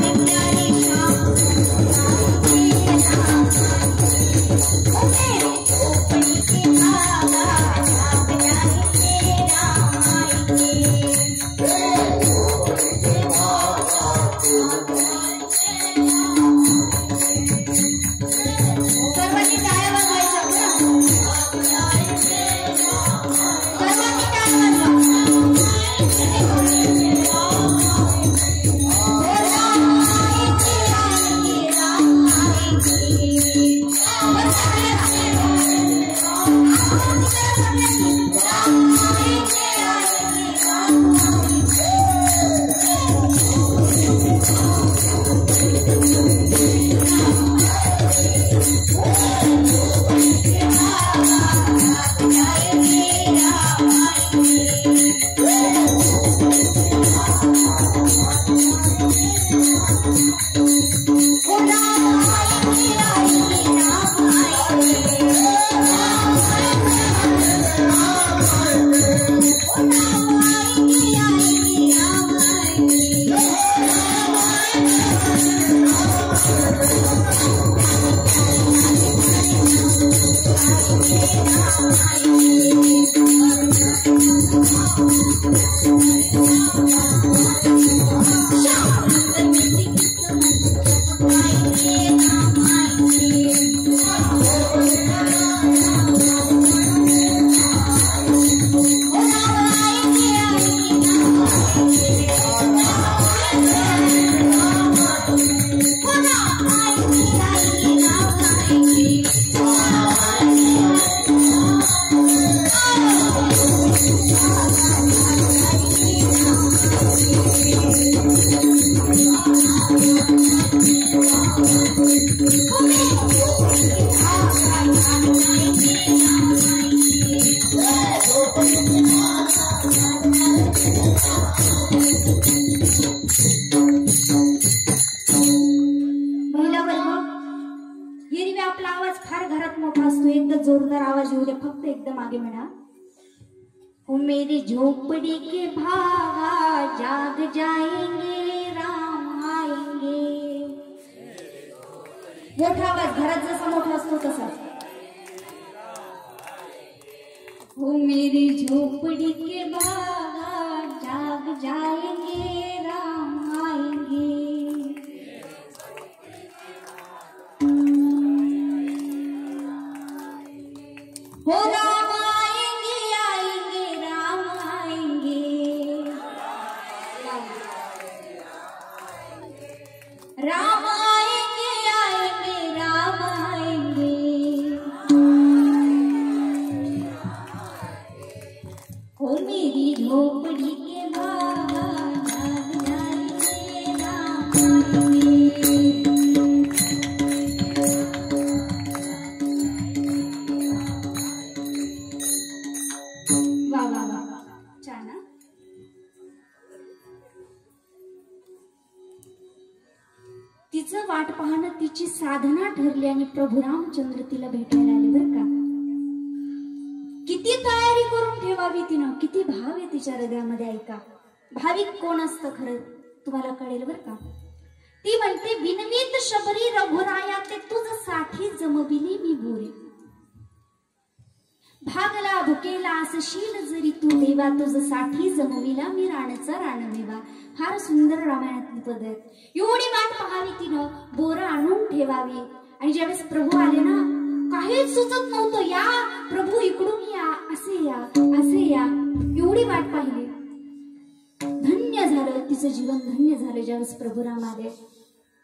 जोरदार आवाज येऊ दे फक्त एकदम आगे म्हणा. ओ मेरी झोपड़ी के भागा जाग जाएंगे राम आएंगे. मोठा आवाज घरात जसा मोठा असतो तसा. ओ मेरी झोपड़ी के भागा जाग जाएंगे राम आएंगे. हो राम आएंगे आएंगे राम आएंगे. राम आएंगे आएंगे राम आएंगे. हो मेरी झोपड़ी के भागा जाग जाएंगे राम आएंगे. तिचं वाट पाहणं तिची साधना ठरली आणि प्रभू रामचंद्र तिला भेटायला आले बर का. किती तयारी करून ठेवावी तिनं, किती भाव आहे तिच्या हृदयामध्ये. ऐका, भाविक कोण असतं खरं तुम्हाला कळेल बर का. ती म्हणते, विनवीत शबरी रघुराया ते तुझ साठी जमविली मी बोरे. भागला भुकेला असशील जरी तू देवा, तुझ साठी जमविला मी राणचा राणमेवा. फार सुंदर रामायणातली पद आहेत. एवढी वाट पाहावी तिनं, बोरं आणून ठेवावी. आणि ज्यावेळेस प्रभू आले ना, काहीच सुचत नव्हतं. या प्रभू इकडून या, असे या असे या. एवढी वाट पाहिली. धन्य झालं तिचं जीवन, धन्य झालं ज्यावेळेस प्रभू राम आले.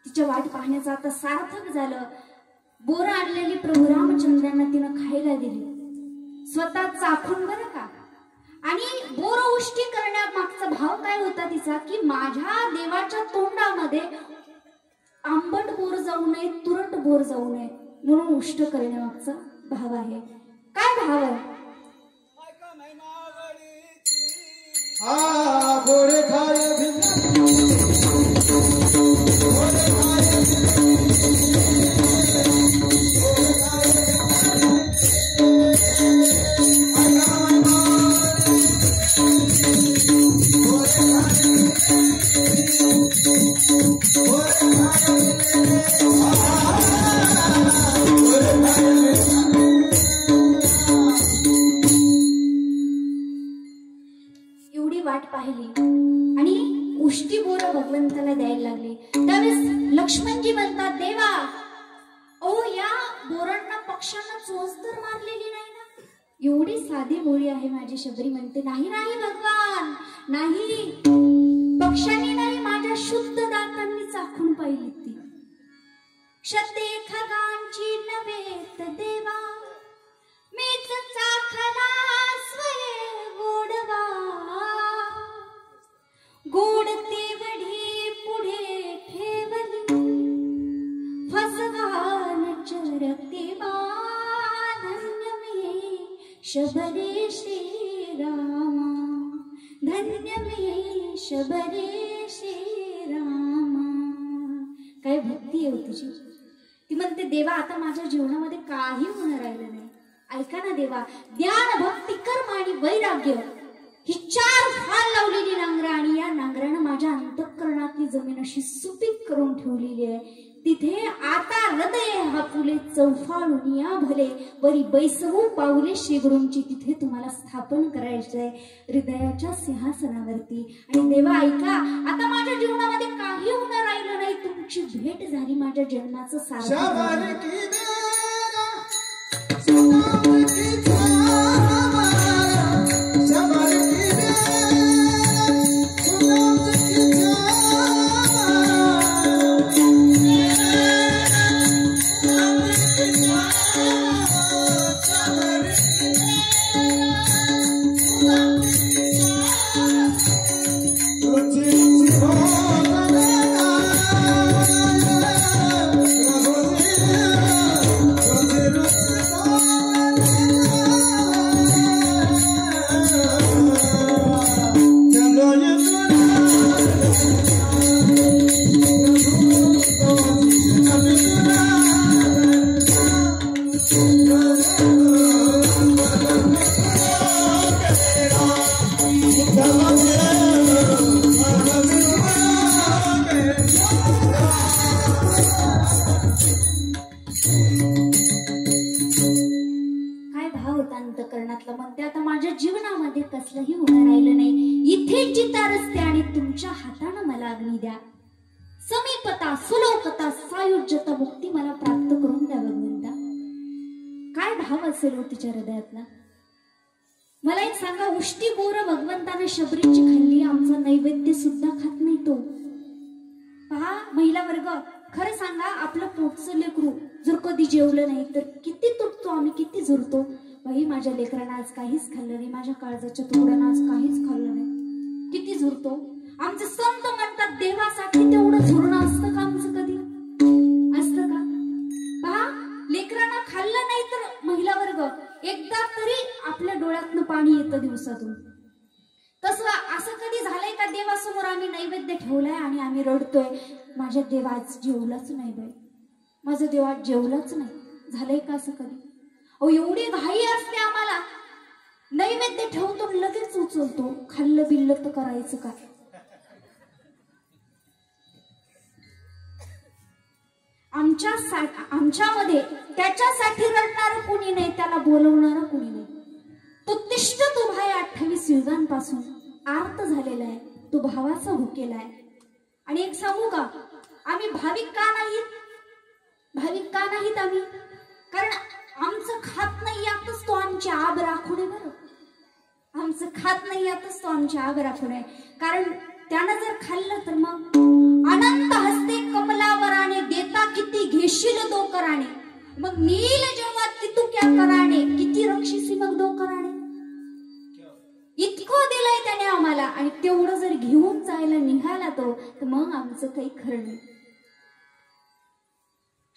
तिच्या वाट पाहण्याचं आता सार्थक झालं. बोरं आणलेली प्रभू रामचंद्रांना तिनं खायला दिली, स्वतः चाखून बरं का. आणि बोर उष्टी करण्यामागचा भाव काय होता तिचा, की माझ्या देवाच्या तोंडामध्ये आंबट बोर जाऊ नये, तुरट बोर जाऊ नये, म्हणून उष्ट करण्यामागचा भाव आहे. काय भाव आहे? बोरे खाय एवढी वाट पाहिली आणि उष्टी बोर भगवंताला द्यायला लागली. त्यावेळेस लक्ष्मणजी म्हणतात, देवा ओ या बोरांना पक्ष्यांना चोच तर मारलेली नाही ना. एवढी साधी बोळी आहे माझी शबरी. म्हणते, नाही नाही भगवान नाही, पक्ष्यांनी नाही, माझ्या शुद्ध दातांनी चाखून पाहिली ती. शते खगांची नव्हेत देवा, मीच चाखला स्वये गोडवा. गोड तेवढी पुढे ठेव शबरे श्रीरामा धन्य मे शबरे श्रीरामा. काय भक्ती आहे तुझी. ती म्हणते देवा आता माझ्या जीवनामध्ये काही होणं राहिलं नाही. ऐका ना देवा, ज्ञान भक्ती कर्म आणि वैराग्य ही 4 फाल लावलेली नांगर आणि या नांगरानं माझ्या अंतःकरणातली जमीन अशी सुपीक करून ठेवलेली आहे. तिथे आता हृदय हा फुले चौफाळून या भले बरी बैसवू पाऊले श्री गुरूंची तिथे तुम्हाला स्थापन करायचंय हृदयाच्या सिंहासनावरती. आणि देवा ऐका, आता माझ्या जीवनामध्ये काही होणं राहिलं नाही. तुमची भेट झाली, माझ्या जन्माचं सार्थक. म्हणते आता माझ्या जीवनामध्ये कसलंही होणं राहिलं नाही. इथे जिता रस्ते आणि तुमच्या हातानं मला अग्नी द्या. समीपता सुलोकता सायुज्यता मुक्ती मला प्राप्त करून द्या भगवंता. काय भाव असेल तिच्या हृदयातला. मला एक सांगा, उष्टी बोर भगवंताने शबरीची खाल्ली, आमचा नैवेद्य सुद्धा खात नाही तो. पहा महिला वर्ग, खरं सांगा आपलं पोटचं लेकरू जर कधी जेवलं नाही तर किती तुटतो आम्ही, किती झुरतो. बाई माझ्या लेकरांना आज काहीच खाल्लं नाही, माझ्या काळजाच्या तुकड्यांना आज काहीच खाल्लं नाही, किती झुरतो. आमचे संत म्हणतात देवासाठी तेवढं झुरणं असतं का आमचं, कधी असतं का. पहा लेकरांना खाल्लं नाही तर महिला वर्ग एकदा तरी आपल्या डोळ्यातनं पाणी येतं दिवसातून. तसं असं कधी झालंय का देवासमोर आम्ही नैवेद्य ठेवलाय आणि आम्ही रडतोय माझ्या देव आज जेवलाच नाही बाई, माझं देव आज जेवलाच नाही, झालंय का असं कधी. अहो एवढी घाई असते आम्हाला, नैवेद्य ठेवतो लगेच उचलतो, खाल्लं बिल्लं तर करायचं काय. आमच्यामध्ये त्याच्यासाठी रडणार कुणी नाही, त्याला बोलवणार कुणी नाही. तो तिष्ठ तो भाई 28 युगांपासून आर्त झालेला आहे, तो भावाचा भुकेला आहे. आणि एक सांगू का, आम्ही भाविक का नाहीत, भाविक का नाहीत आम्ही, कारण आमचं खात नाही यातच तो आमची आब राखून आहे. बरं आमचं खात नाही यातच तो आमची आब राखून आहे. कारण त्यानं जर खाल्लं तर मग अनंत हस्ते कमलावराने देता किती घेशील दो कराणे, मग नील जेव्हा तू क्या कराणे किती रक्षिसी मग दो कराणे. इतकं दिलंय त्याने आम्हाला आणि तेवढं जर घेऊन जायला निघाला तो तर मग आमचं काही खरं नाही.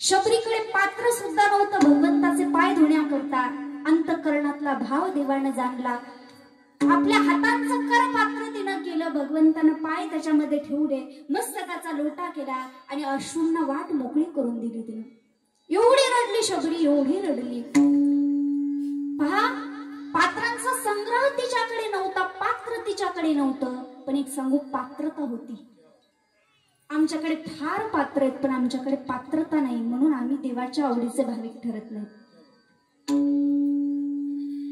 शबरीकडे पात्र सुद्धा नव्हतं भगवंताचे पाय धुण्याकरता. अंतःकरणातला भाव देवानं जाणला, आपल्या हातांचं कर पात्र तिनं केलं. भगवंतानं पाय त्याच्यामध्ये ठेवले, मस्तकाचा लोटा केला आणि अश्रूंना वाट मोकळी करून दिली तिनं. एवढी रडली शबरी, एवढी रडली. पहा पात्रांचा संग्रह तिच्याकडे नव्हता, पात्र तिच्याकडे नव्हतं, पण एक सांगू पात्रता होती. आमच्याकडे फार पात्र आहेत पण आमच्याकडे पात्रता नाही, म्हणून आम्ही देवाच्या आवडीचे भाविक ठरत नाही.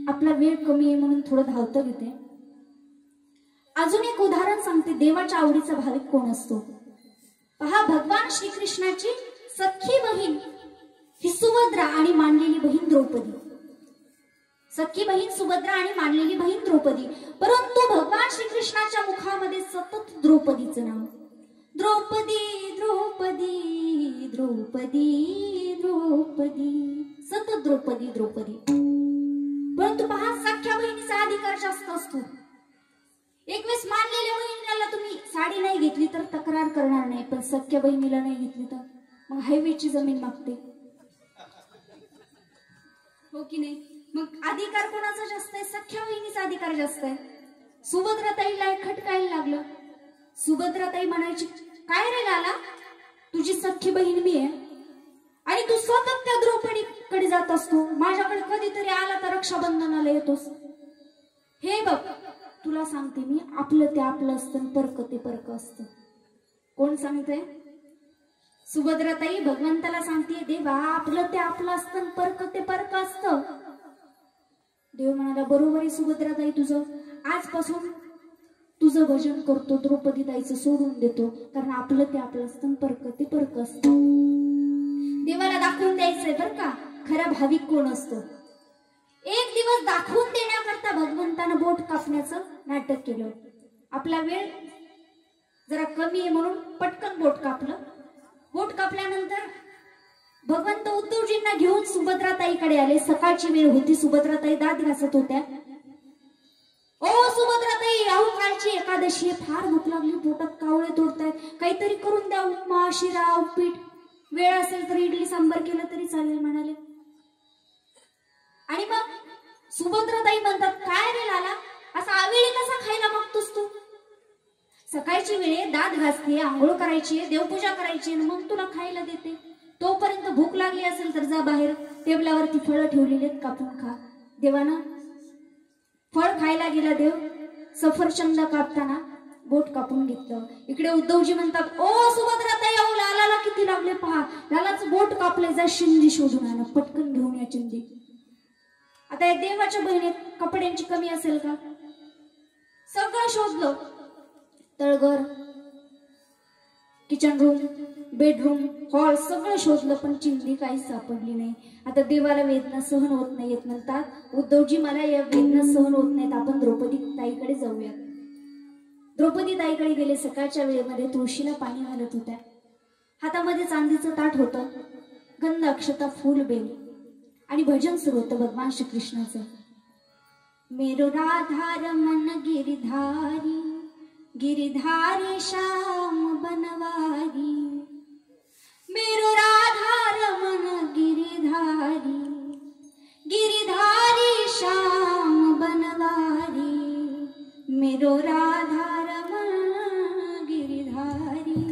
आपला वेळ कमी आहे म्हणून थोडं धावतं घेते. अजून एक उदाहरण सांगते, देवाच्या आवडीचा भाविक कोण असतो. पहा भगवान श्रीकृष्णाची सख्खी बहीण ही सुभद्रा आणि मानलेली बहीण द्रौपदी. सख्खी बहीण सुभद्रा आणि मानलेली बहीण द्रौपदी. परंतु भगवान श्रीकृष्णाच्या मुखामध्ये सतत द्रौपदीचं नाव, द्रौपदी द्रौपदी द्रौपदी द्रौपदी, सतत द्रौपदी द्रौपदी. परंतु पहा सख्या बहिणीचा अधिकार जास्त असतो. एक वेळेस मानलेल्या बहिणीला तुम्ही साडी नाही घेतली तर तक्रार करणार नाही, पण सख्या बहिणीला नाही घेतली तर मग हायवेची जमीन मागते, हो की नाही. मग अधिकार कोणाचा जास्त आहे? सख्या बहिणीचा अधिकार जास्त आहे. सुभद्राताईला खटकायला लागलं. सुभद्राताई म्हणायची, काय रे लाला, तुझी सख्खी बहीण मी आहे आणि तू स्वतः त्या द्रौपदीकडे जात असतो, माझ्याकडे कधीतरी आला तर रक्षाबंधनाला येतोस. हे बघ, तुला सांगते मी, आपलं ते आपलं असतं, परक ते परक असतं. कोण सांगतंय? सुभद्राताई भगवंताला सांगते, देवा आपलं ते आपलं असतं, परक ते परक असतं. देव म्हणाला, बरोबर आहे सुभद्राताई तुझं, आजपासून तुझं भजन करतो, द्रौपदीताईचं सोडून देतो, कारण आपलं ते आपलं असतं, परक ते परक असतं. देवाला दाखवून द्यायचंय बर का खरा भाविक कोण असतो. एक दिवस दाखवून देण्याकरता भगवंतानं बोट कापण्याचं नाटक केलं. आपला वेळ जरा कमी आहे म्हणून पटकन बोट कापलं. बोट कापल्यानंतर भगवंत उद्धवजींना घेऊन सुभद्राताईकडे आले. सकाळची वेळ होती, सुभद्राताई दात घासत होत्या. ओ सुभद्राताई, अहो कालची एकादशी आहे, फार भूक लागली, पोटात कावळे तोडतायत, काहीतरी करून द्या, उपमा शिरा उपीट, वेळ असेल तर इडली सांबर केलं तरी चालेल म्हणाले. आणि मग सुभद्राताई म्हणतात, काय रे लाला, असा आवेळी कसा खायला मागतोस तू? सकाळची वेळे दात घासते, आंघोळ करायची, देवपूजा करायची, मग तुला खायला देते. तोपर्यंत भूक लागली असेल तर जा बाहेर, टेबलावरती फळं ठेवलेली आहेत, कापून खा. देवानं फळ खायला गेला देव. सफरचंद कापताना बोट कापून घेतलं. इकडे उद्धवजी म्हणतात, ओ सुभद्राताई, अहो लालाला किती लागले पहा, लालाचं बोट कापले, जा शिंदी शोधून आणा, पटकन घेऊन या चिंदी. आता या देवाच्या बहिणीत कपड्यांची कमी असेल का? सगळं शोधलं, तळघर, किचन रूम, बेडरूम, हॉल सगळं शोधलं, पण चिंदी काहीच सापडली नाही. आता देवाला वेदना सहन होत नाही येत, म्हणतात उद्धवजी मला या वेदना सहन होत नाहीत, आपण द्रौपदी ताईकडे जाऊया. द्रौपदी ताईकडे गेले. सकाळच्या वेळेमध्ये तुळशीला पाणी घालत होत्या. हातामध्ये चांदीचं ताट होतं, गंध अक्षता फूल बेल, आणि भजन सुरू होतं भगवान श्रीकृष्णाचं. मेरो राधा रमन गिरिधारी, गिरिधारी श्याम बनवारी, मेरो राधा रमन गिरिधारी, गिरिधारी श्याम बनवारी, मेरो राधा रमन गिरिधारी,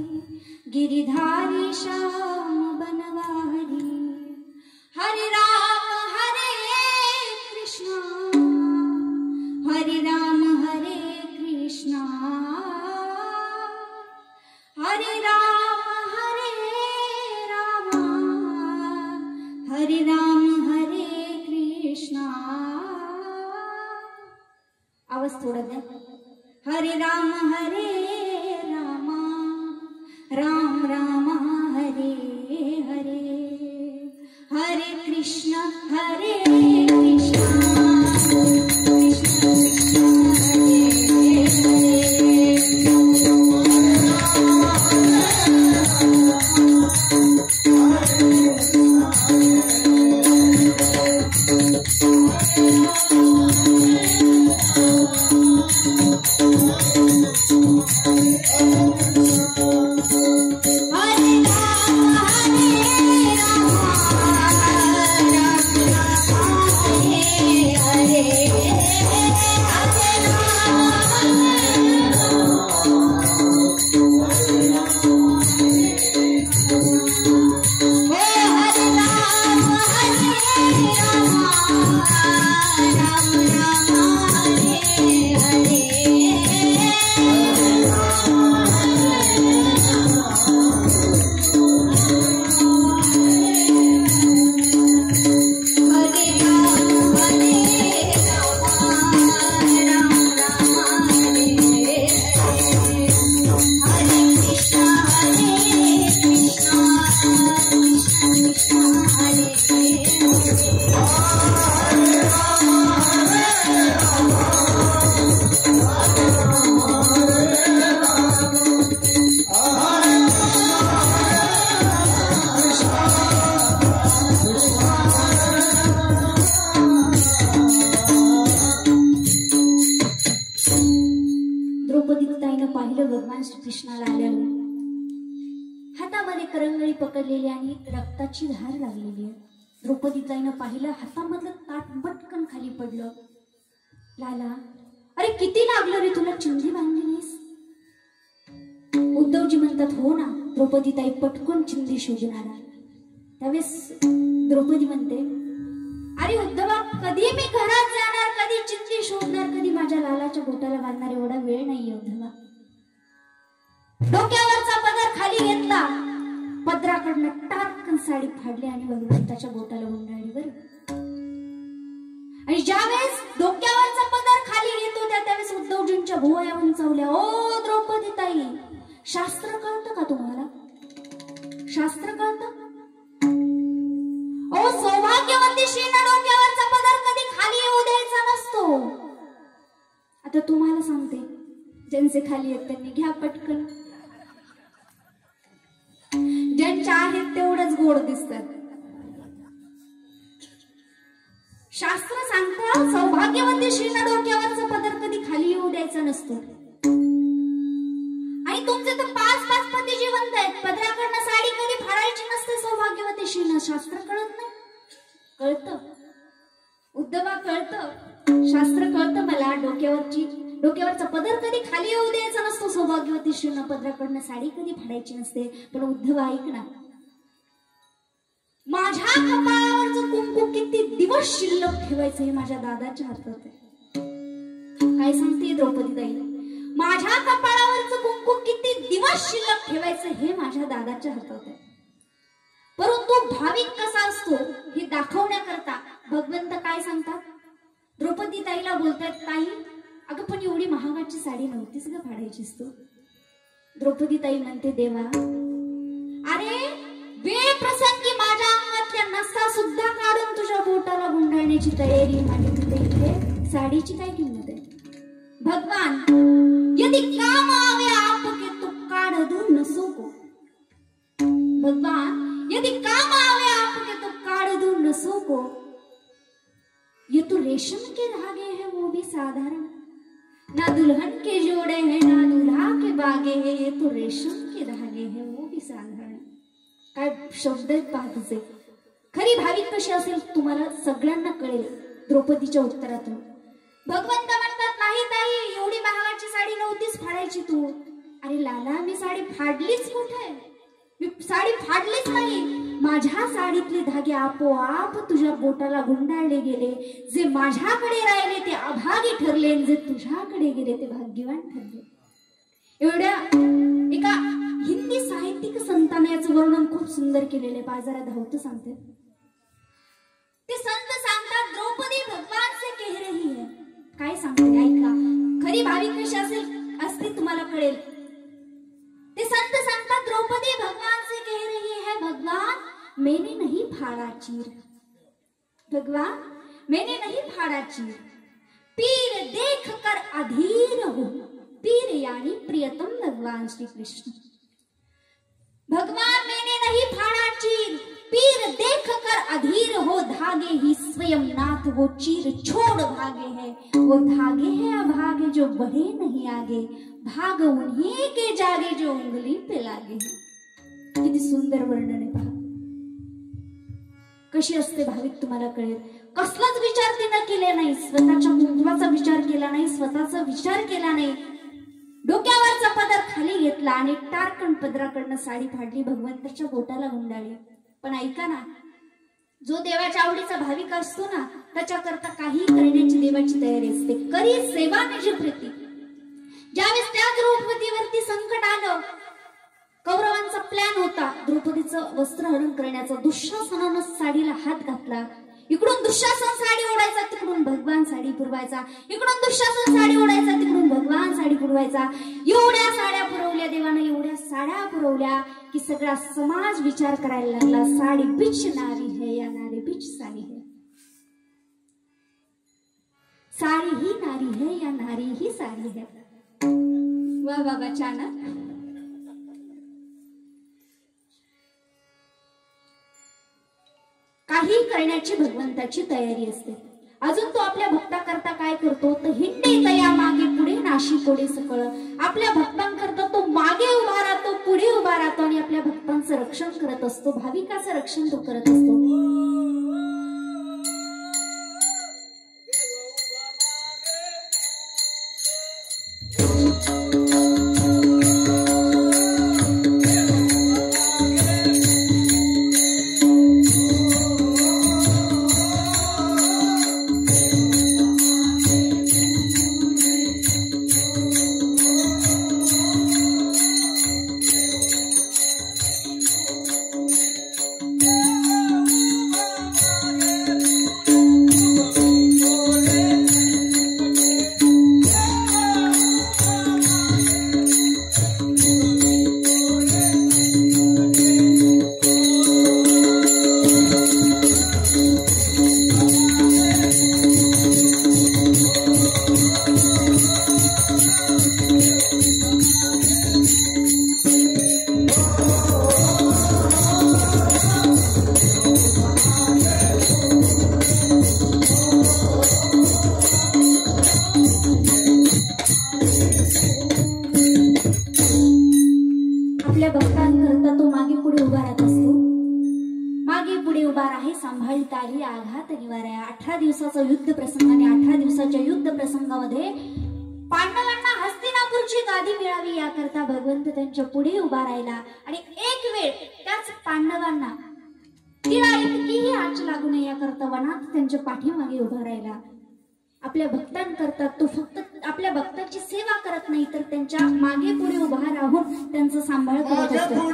गिरिधारी श्याम बनवारी. हरे राम हरे कृष्णा, हरे राम हरे कृष्णा, हरे राम हरे राम, हरे राम हरे कृष्णा. आवाज थोडा द्या. हरे राम राम, राम राम हरे हरे, हरे कृष्ण कृष्ण कृष्ण हरे हरे. श्रीकृष्णाला आल्यावर हातामध्ये करंगळी पकडलेली आणि रक्ताची धार लागलेली आहे. द्रौपदीताईनं पाहिलं, हातामधलं ताट पटकन खाली पडलं. लाला, अरे किती लागलं रे तुला, चिंधी बांधली नाहीस? उद्धवजी म्हणतात, हो ना. द्रौपदीताई पटकन चिंधी शोधून आला. त्यावेळेस द्रौपदी म्हणते, अरे उद्धवा, कधी मी घरात जाणार, कधी चिंधी शोधणार, कधी माझ्या लालाच्या बोटाला बांधणार, एवढा वेळ नाहीये उद्धवा. डोक्यावरचा पदर खाली घेतला, पदराकडनं टाकन साडी फाडली आणि भगवंताच्या बोटाला गुंडाळली. बरं, आणि ज्यावेळेस डोक्यावरचा पदर खाली घेत होत्या त्यावेळेस उद्धवजींच्या भुवया उंचावल्या. ओ द्रौपदीताई, शास्त्र कळतं का तुम्हाला? शास्त्र कळतं? ओ सौभाग्यवती स्त्रीनं डोक्यावरचा पदर कधी खाली येऊ द्यायचा नसतो. आता तुम्हाला सांगते, ज्यांचे खाली आहेत त्यांनी घ्या पटकन. ज्यांच्या आहेत तेवढंच गोड दिसतात. शास्त्र सांगतं, सौभाग्यवती स्त्रीनं डोक्यावरचा पदर कधी खाली येऊ द्यायचा नसतो. आणि तुमचे तर 5-5 पती जिवंत आहेत, पदराकडनं साडी कधी फाडायची नसते सौभाग्यवती स्त्रीनं. शास्त्र कळत नाही? कळतं उद्धवा, कळतं. शास्त्र कळतं मला. डोक्यावरचा पदर कधी खाली येऊ द्यायचा नसतो सौभाग्यवती स्त्रीनं, पदराकडनं साडी कधी फाडायची नसते. पण उद्धवा ऐक ना, माझ्या कपाळावरचं कुंकू किती दिवस शिल्लक ठेवायचं हे माझ्या दादाच्या हातात आहे. काय सांगते द्रौपदीताई? माझ्या कपाळावरचं कुंकू किती दिवस शिल्लक ठेवायचं हे माझ्या दादाच्या हातात आहे. परंतु भाविक कसा असतो हे दाखवण्याकरता भगवंत काय सांगतात? द्रौपदीताईला बोलतात, ताई अगं पण एवढी महागाची साडी नव्हतीच ग फाडायचीस तू. द्रौपदीताई म्हणते, देवा अरे वेळ प्रसंगी माझ्या अंगातल्या नसा सुद्धा काढून तुझ्या बोटाला गुंडाळण्याची तयारी माझी तिथे. साडीची काय किंमत आहे? भगवान यदि काम आवे आपके तो काढ दूर नसो को. भगवान यदि काम आवे आपके तो काढ दूर नसो को. ये तो रेशम के धागे हैं वो भी साधारण, ना दुल्हन के जोड़े हैं ना दूल्हा के बागे हैं, ये तो रेशम के धागे हैं वो भी साधारण. काय शब्द आहेत पाहतचे. खरी भाविक कशी असेल तुम्हाला सगळ्यांना कळेल द्रौपदीच्या उत्तरातून. भगवंत म्हणतात, नाही ताई एवढी महागाची साडी नव्हतीच फाडायची तू. अरे लाला, मी साडी फाडलीच कुठे? मी साडी फाडलीच नाही. माझ्या साडीतले धागे आपोआप तुझ्या बोटाला गुंडाळले गेले. जे माझ्याकडे राहिले ते अभागी ठरले, जे तुझ्याकडे गेले ते भाग्यवान ठरले. एवढ्या एका हिंदी साहित्यिक संतांनी याचं वर्णन खूप सुंदर केलेले. बाजारात धावतं सांगते ते संत सांगतात, द्रौपदी भगवान से कह रही है. काय सांगते ऐका, खरी भाविक कशी असते तुम्हाला कळेल. ते संत सांगतात, द्रौपदी भगवान से कह रही है, भगवान मैंने नहीं फाड़ा चीर, भगवान मैंने नहीं फाड़ा चीर, पीर देख कर अधीर हो. पीर यानी प्रियतम भगवान श्री कृष्ण. भगवान मैंने नहीं फाड़ा चीर, पीर देख कर अधीर हो. धागे ही स्वयं नाथ वो चीर छोड़ भागे है. वो धागे हैं अभागे जो बढ़े नहीं आगे, भाग उन्हीं के जागे जो उंगली पे लागे. किती सुंदर वर्णन आहे पहा. कशी असते भाविक तुम्हाला कळेल. कसलाच विचार तिने केले नाही, स्वतःच्या कुंकवाचा विचार केला नाही, स्वतःचा विचार केला नाही. डोक्यावरचा पदर खाली घेतला आणि टारकन पदराकडनं साडी फाडली, भगवंताच्या बोटाला गुंडाळली. पण ऐका ना, जो देवाच्या आवडीचा भाविक असतो ना त्याच्याकरता काही करण्याची देवाची तयारी असते. करी सेवा निज प्रीती. ज्यावेळेस त्या द्रौपदीवरती संकट आलं, कौरवांचा प्लॅन होता द्रौपदीचं वस्त्रहरण करण्याचा. दुःशासनानं साडीला हात घातला. इकडून दुःशासन साडी ओढायचा, तिकडून भगवान साडी पुरवायचा. इकडून दुःशासन साडी ओढायचा, तिकडून भगवान साडी पुरवायचा. एवढ्या साड्या पुरवल्या देवानं, एवढ्या साड्या पुरवल्या की सगळा समाज विचार करायला लागला, साडी बिच नारी है या नारी बिच साडी है. साडी ही नारी है या नारी ही साडी है. वाह बाबा, छान. काही करण्याची भगवंताची तयारी असते. अजून तो आपल्या भक्ताकरता काय करतो तर हिंडे तया मागे पुढे नाशी कोडे सकळ. आपल्या भक्तांकरता तो मागे उभा राहतो, पुढे उभा राहतो आणि आपल्या भक्तांचं रक्षण करत असतो. भाविकाचं रक्षण तो करत असतो. उभा राही सांभाळता आली आघात निवारा. 18 दिवसाचा युद्ध प्रसंग आणि 18 दिवसाच्या युद्ध प्रसंगामध्ये पांडवांना हस्तिनापूरची गादी मिळावी याकरता भगवंत त्यांच्या पुढे उभा राहिला. आणि एक वेळ त्याच पांडवांना तिला इतकीही आच लागू नये याकरता वनात त्यांच्या पाठीमागे उभा राहिला. आपल्या भक्तांकरता तो फक्त आपल्या भक्तांची सेवा करत नाही तर त्यांच्या मागे पुढे उभा राहून त्यांचा सांभाळ करत असतो.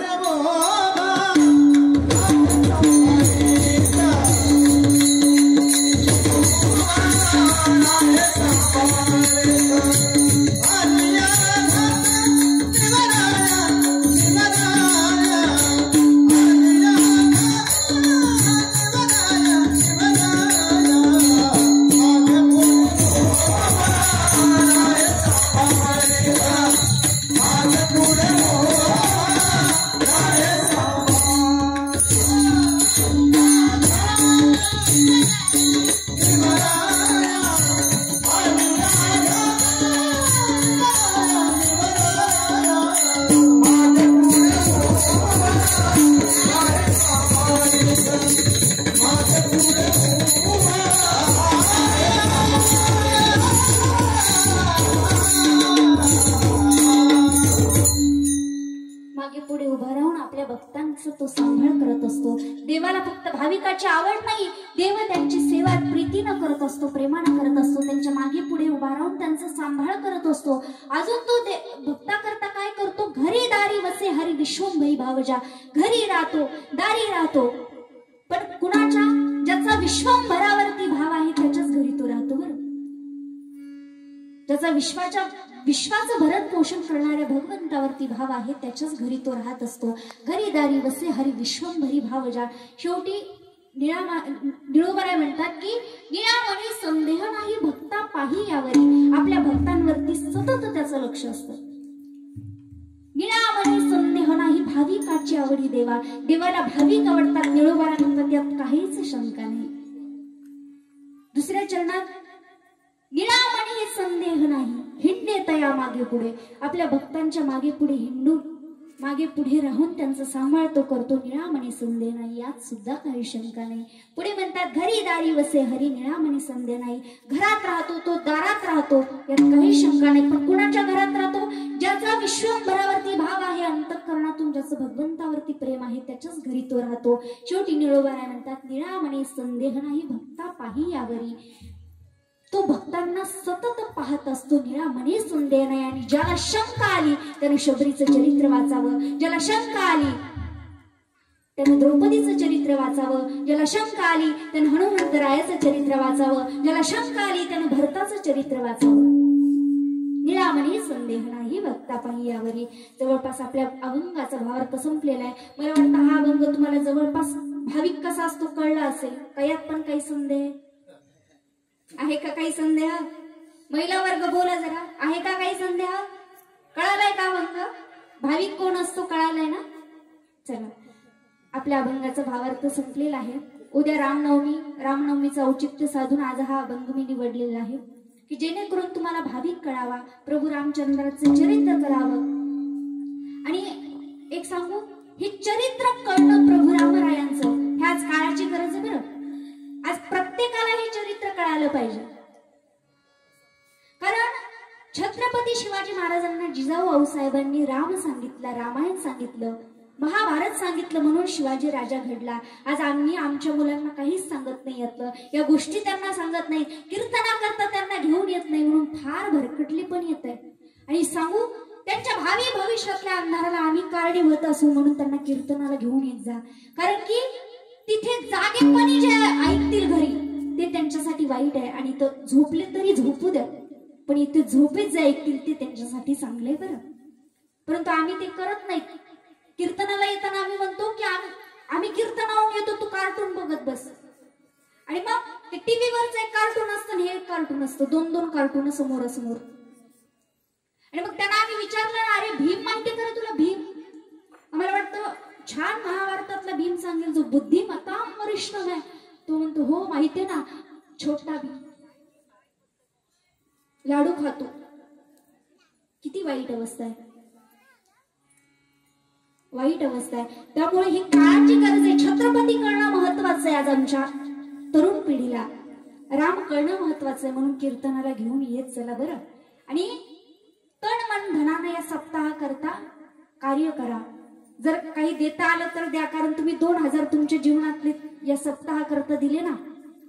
तो सांभाळ करत असतो. देवाला फक्त भाविकाची आवड नाही, देव त्यांची सेवा प्रीतीनं करत असतो, प्रेमानं करत असतो. त्यांच्या मागे पुढे उभा राहून त्यांचा सांभाळ करत असतो. अजून तो भक्ताकरता काय करतो? घरी दारी वसे हरी विश्वंभरी भावजा. घरी राहतो, दारी राहतो, पण कुणाच्या? ज्याचा विश्वंभरावरती भाव आहे त्याच्याच घरी तो राहतो. बरं, ज्याचा विश्वाचं भरण पोषण करणाऱ्या भगवंतावरती भाव आहे त्याच्याच घरी तो राहत असतो. घरी दारी वसे हरी विश्वंभरी भावजा. शेवटी निळोबाराय म्हणतात की निळामणी संदेह नाही भक्ता पाही यावरी. आपल्या भक्तांवरती सतत त्याचं लक्ष असतं. निळामणी संदेह नाही भाविकाची आवडी देवा. देवाला भाविक आवडतात. निळोबाराय म्हणतात त्यात काहीच शंका नाही. दुसऱ्या चरणात निळामणी संदेह नाही हिंडे तया मागे पुढे. आपल्या भक्तांच्या मागे पुढे हिंडून मागे पुढे राहून त्यांचा सांभाळ तो करतो. निळामणी संदेह नाही यात सुद्धा काही शंका नाही. पुढे म्हणतात घरी दारी वसे हरी निळामणी संदेह नाही. घरात राहतो तो, दारात राहतो, यात काही शंका नाही. पण कुणाच्या घरात राहतो? ज्याचा विश्वंभरावरती भाव आहे, अंतःकरणातून ज्याचं भगवंतावरती प्रेम आहे त्याच्याच घरी तो राहतो. शेवटी निळोबाराय म्हणतात निळामणी संदेह नाही भक्ता पाही यावरी. तो भक्तांना सतत पाहत असतो. निळामणी संदेह नाही. आणि ज्याला शंका आली त्याने शबरीचं चरित्र वाचावं. ज्याला शंका आली त्याने द्रौपदीचं चरित्र वाचावं. ज्याला शंका आली त्याने हनुमंतरायाचं चरित्र वाचावं. ज्याला शंका आली त्याने भरताचं चरित्र वाचावं. निळामणी संदेह नाही भक्ता पाही यावरी. जवळपास आपल्या अभंगाचा भावार्थ संपलेला आहे. मला वाटतं हा अभंग तुम्हाला जवळपास भाविक कसा असतो कळला असेल. यात पण काही संदेह आहे का? काही संदेह? महिला वर्ग बोला जरा, आहे का काही संदेह? कळालाय का अभंग? भाविक कोण असतो कळालाय ना? चला, आपल्या अभंगाचा भावार्थ संपलेला आहे. उद्या रामनवमी, रामनवमीचं औचित्य साधून आज हा अभंग मी निवडलेला आहे की जेणेकरून तुम्हाला भाविक कळावा, प्रभू रामचंद्राचं चरित्र कळावं. आणि एक सांगू, हे चरित्र कळणं प्रभू रामरायांचं हे आज काळाची गरज आहे. बरं, आज प्रत्येकाला हे चरित्र कळालं पाहिजे. कारण छत्रपती शिवाजी महाराजांना जिजाऊ आऊसाहेबांनी राम सांगितला, रामायण सांगितलं, महाभारत सांगितलं म्हणून शिवाजी राजा घडला. आज आम्ही आमच्या मुलांना काहीच सांगत नाही यातलं, या गोष्टी त्यांना सांगत नाही, कीर्तना करता त्यांना घेऊन येत नाही म्हणून फार भरकटली पण येत आहे. आणि सांगू, त्यांच्या भावी भविष्यातल्या अंधाराला आम्ही कारणीभूत असू म्हणून त्यांना कीर्तनाला घेऊन येत जा. कारण की तिथे जागेपणी जे ऐकतील घरी ते त्यांच्यासाठी वाईट आहे. आणि तो झोपले तरी झोपू द्या, पण इथे झोपेत जे ऐकतील ते त्यांच्यासाठी चांगलंय. बरं, परंतु आम्ही ते करत नाही. कीर्तनाला येताना आम्ही म्हणतो की आम्ही कीर्तनावरून येतो, तू कार्टून बघत बस. आणि मग ते टीव्हीवरच एक कार्टून असतं आणि हे एक कार्टून असतं, दोन दोन कार्टून समोरासमोर. आणि मग त्यांना आम्ही विचारलं, अरे भीम माहिती का तुला? भीम आम्हाला वाटतं छान महाभारतातला भीम सांगेल जो बुद्धिमत्ता वरिष्ठ आहे. तो म्हणतो हो माहितीये ना, छोटा भीम लाडू खातो. किती वाईट अवस्था आहे, वाईट अवस्था आहे. त्यामुळे ही काळाची गरज आहे. छत्रपती करणं महत्वाचं आहे. आज आमच्या तरुण पिढीला राम कळणं महत्वाचं आहे, म्हणून कीर्तनाला घेऊन येत चला बरं. आणि तन मन धनानं या सप्ताह करता कार्य करा. जर काही देता आलं तर द्या, कारण तुम्ही 2000 तुमच्या जीवनातले या सप्ताह करता दिले ना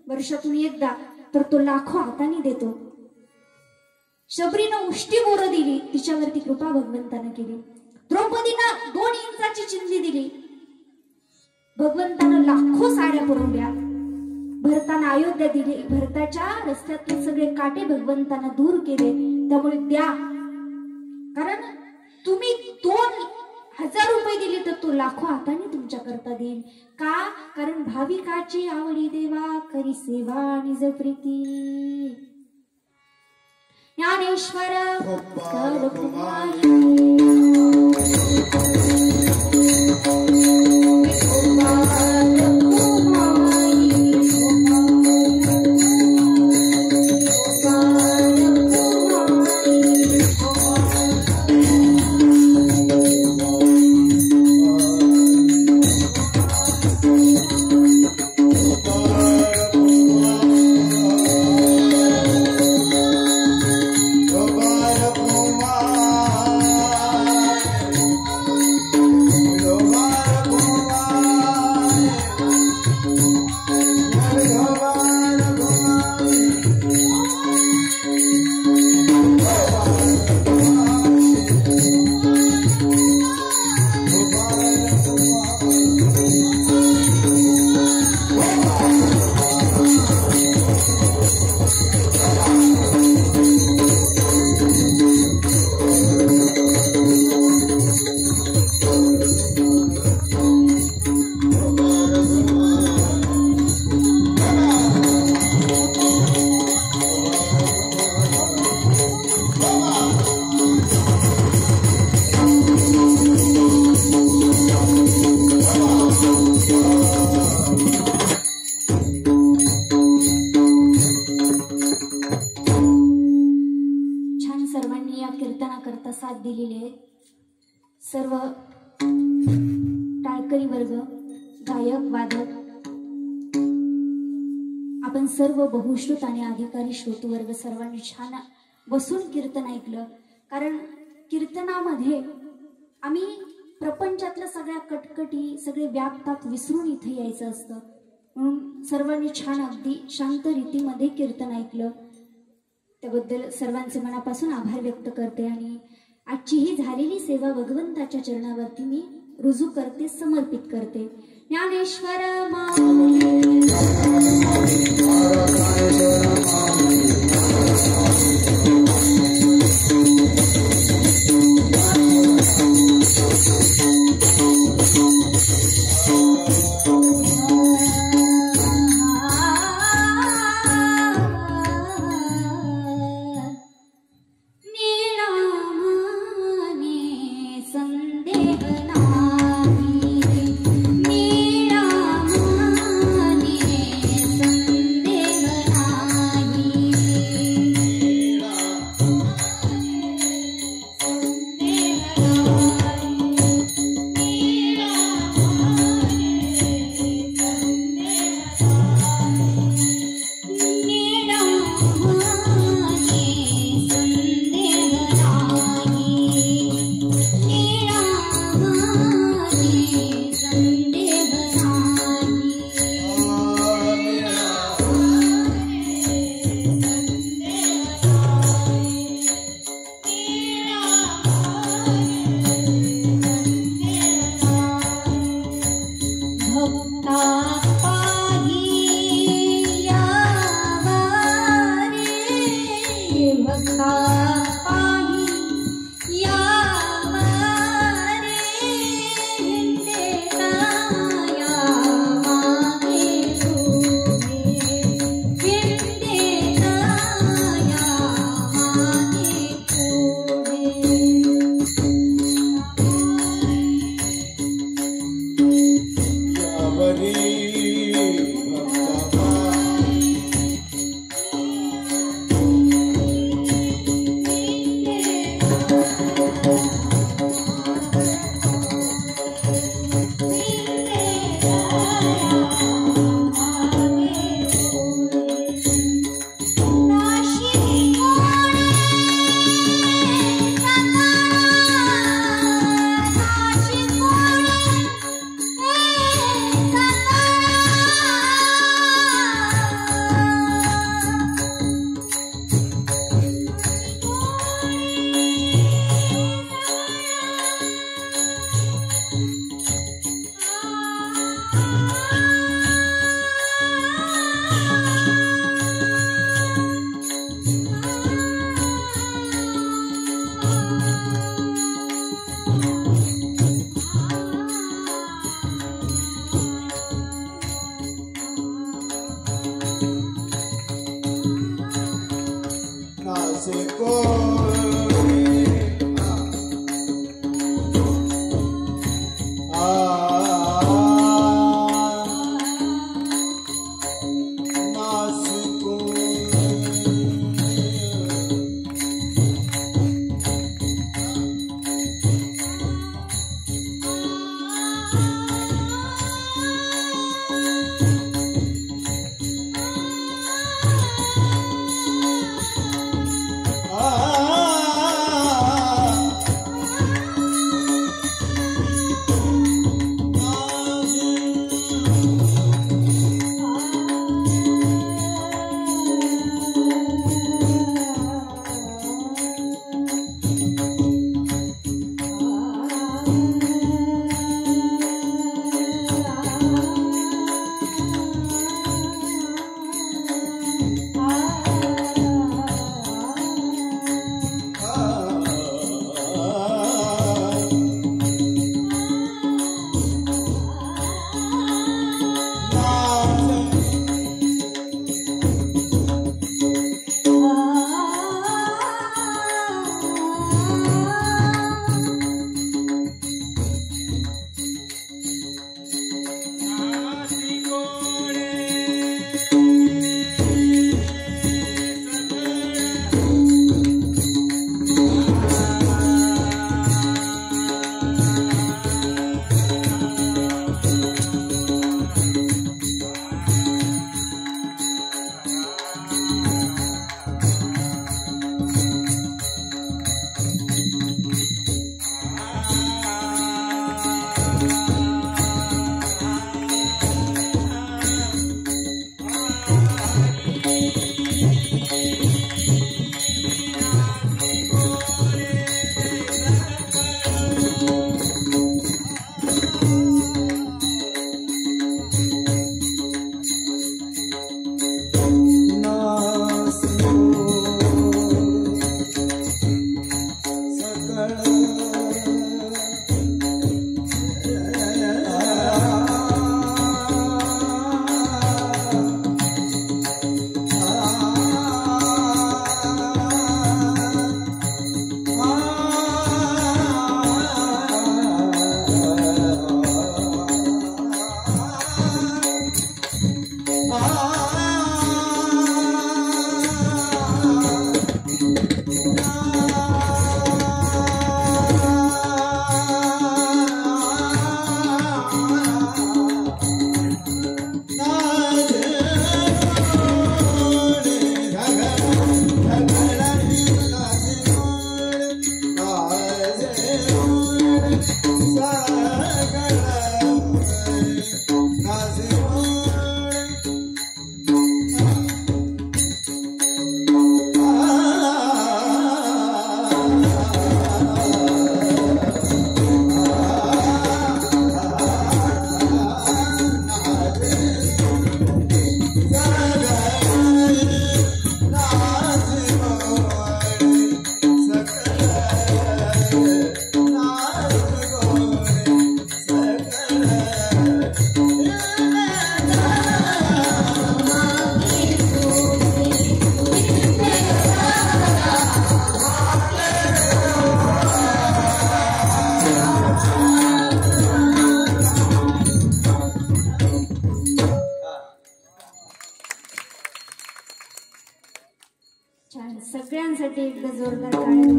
वर्षातून एकदा, तर तो लाखो हाताने देतो. शबरीनं उष्टी बोरं दिली, तिच्यावरती कृपा भगवंतानं केली. द्रौपदीनं 2 इंचाची चिंदी दिली, भगवंतानं लाखो साड्या पुरवल्या. भरताना अयोध्या दिली, भरताच्या रस्त्यातले सगळे काटे भगवंतानं दूर केले. त्यामुळे द्या, कारण तुम्ही 2000 रुपये दिले तर तो लाखो हाताने तुमच्या करता देईल. का? कारण भाविकाची आवडी देवा करी सेवा निज प्रीती. ज्ञानेश्वर सर्व टाळकरी वर्ग, गायक वादक, आपण सर्व बहुश्रुत आणि अधिकारी श्रोतवर्ग सर्वांनी छान बसून कीर्तन ऐकलं. कारण कीर्तनामध्ये आम्ही प्रपंचातल्या सगळ्या कटकटी, सगळे व्यापताप विसरून इथे यायचं असतं. म्हणून सर्वांनी छान अगदी शांत रीतीमध्ये कीर्तन ऐकलं. त्याबद्दल सर्वांचे मनापासून आभार व्यक्त करते. आणि आजची ही झालेली सेवा भगवंताच्या चरणावरती मी रुजू करते, समर्पित करते. ज्ञानेश्वर सगळ्यांसाठी एकदा जोरदार टाळ्या.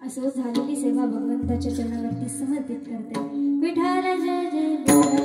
असो झालेली सेवा भगवंताच्या चरणावरती समर्पित करते. विठाला जय जय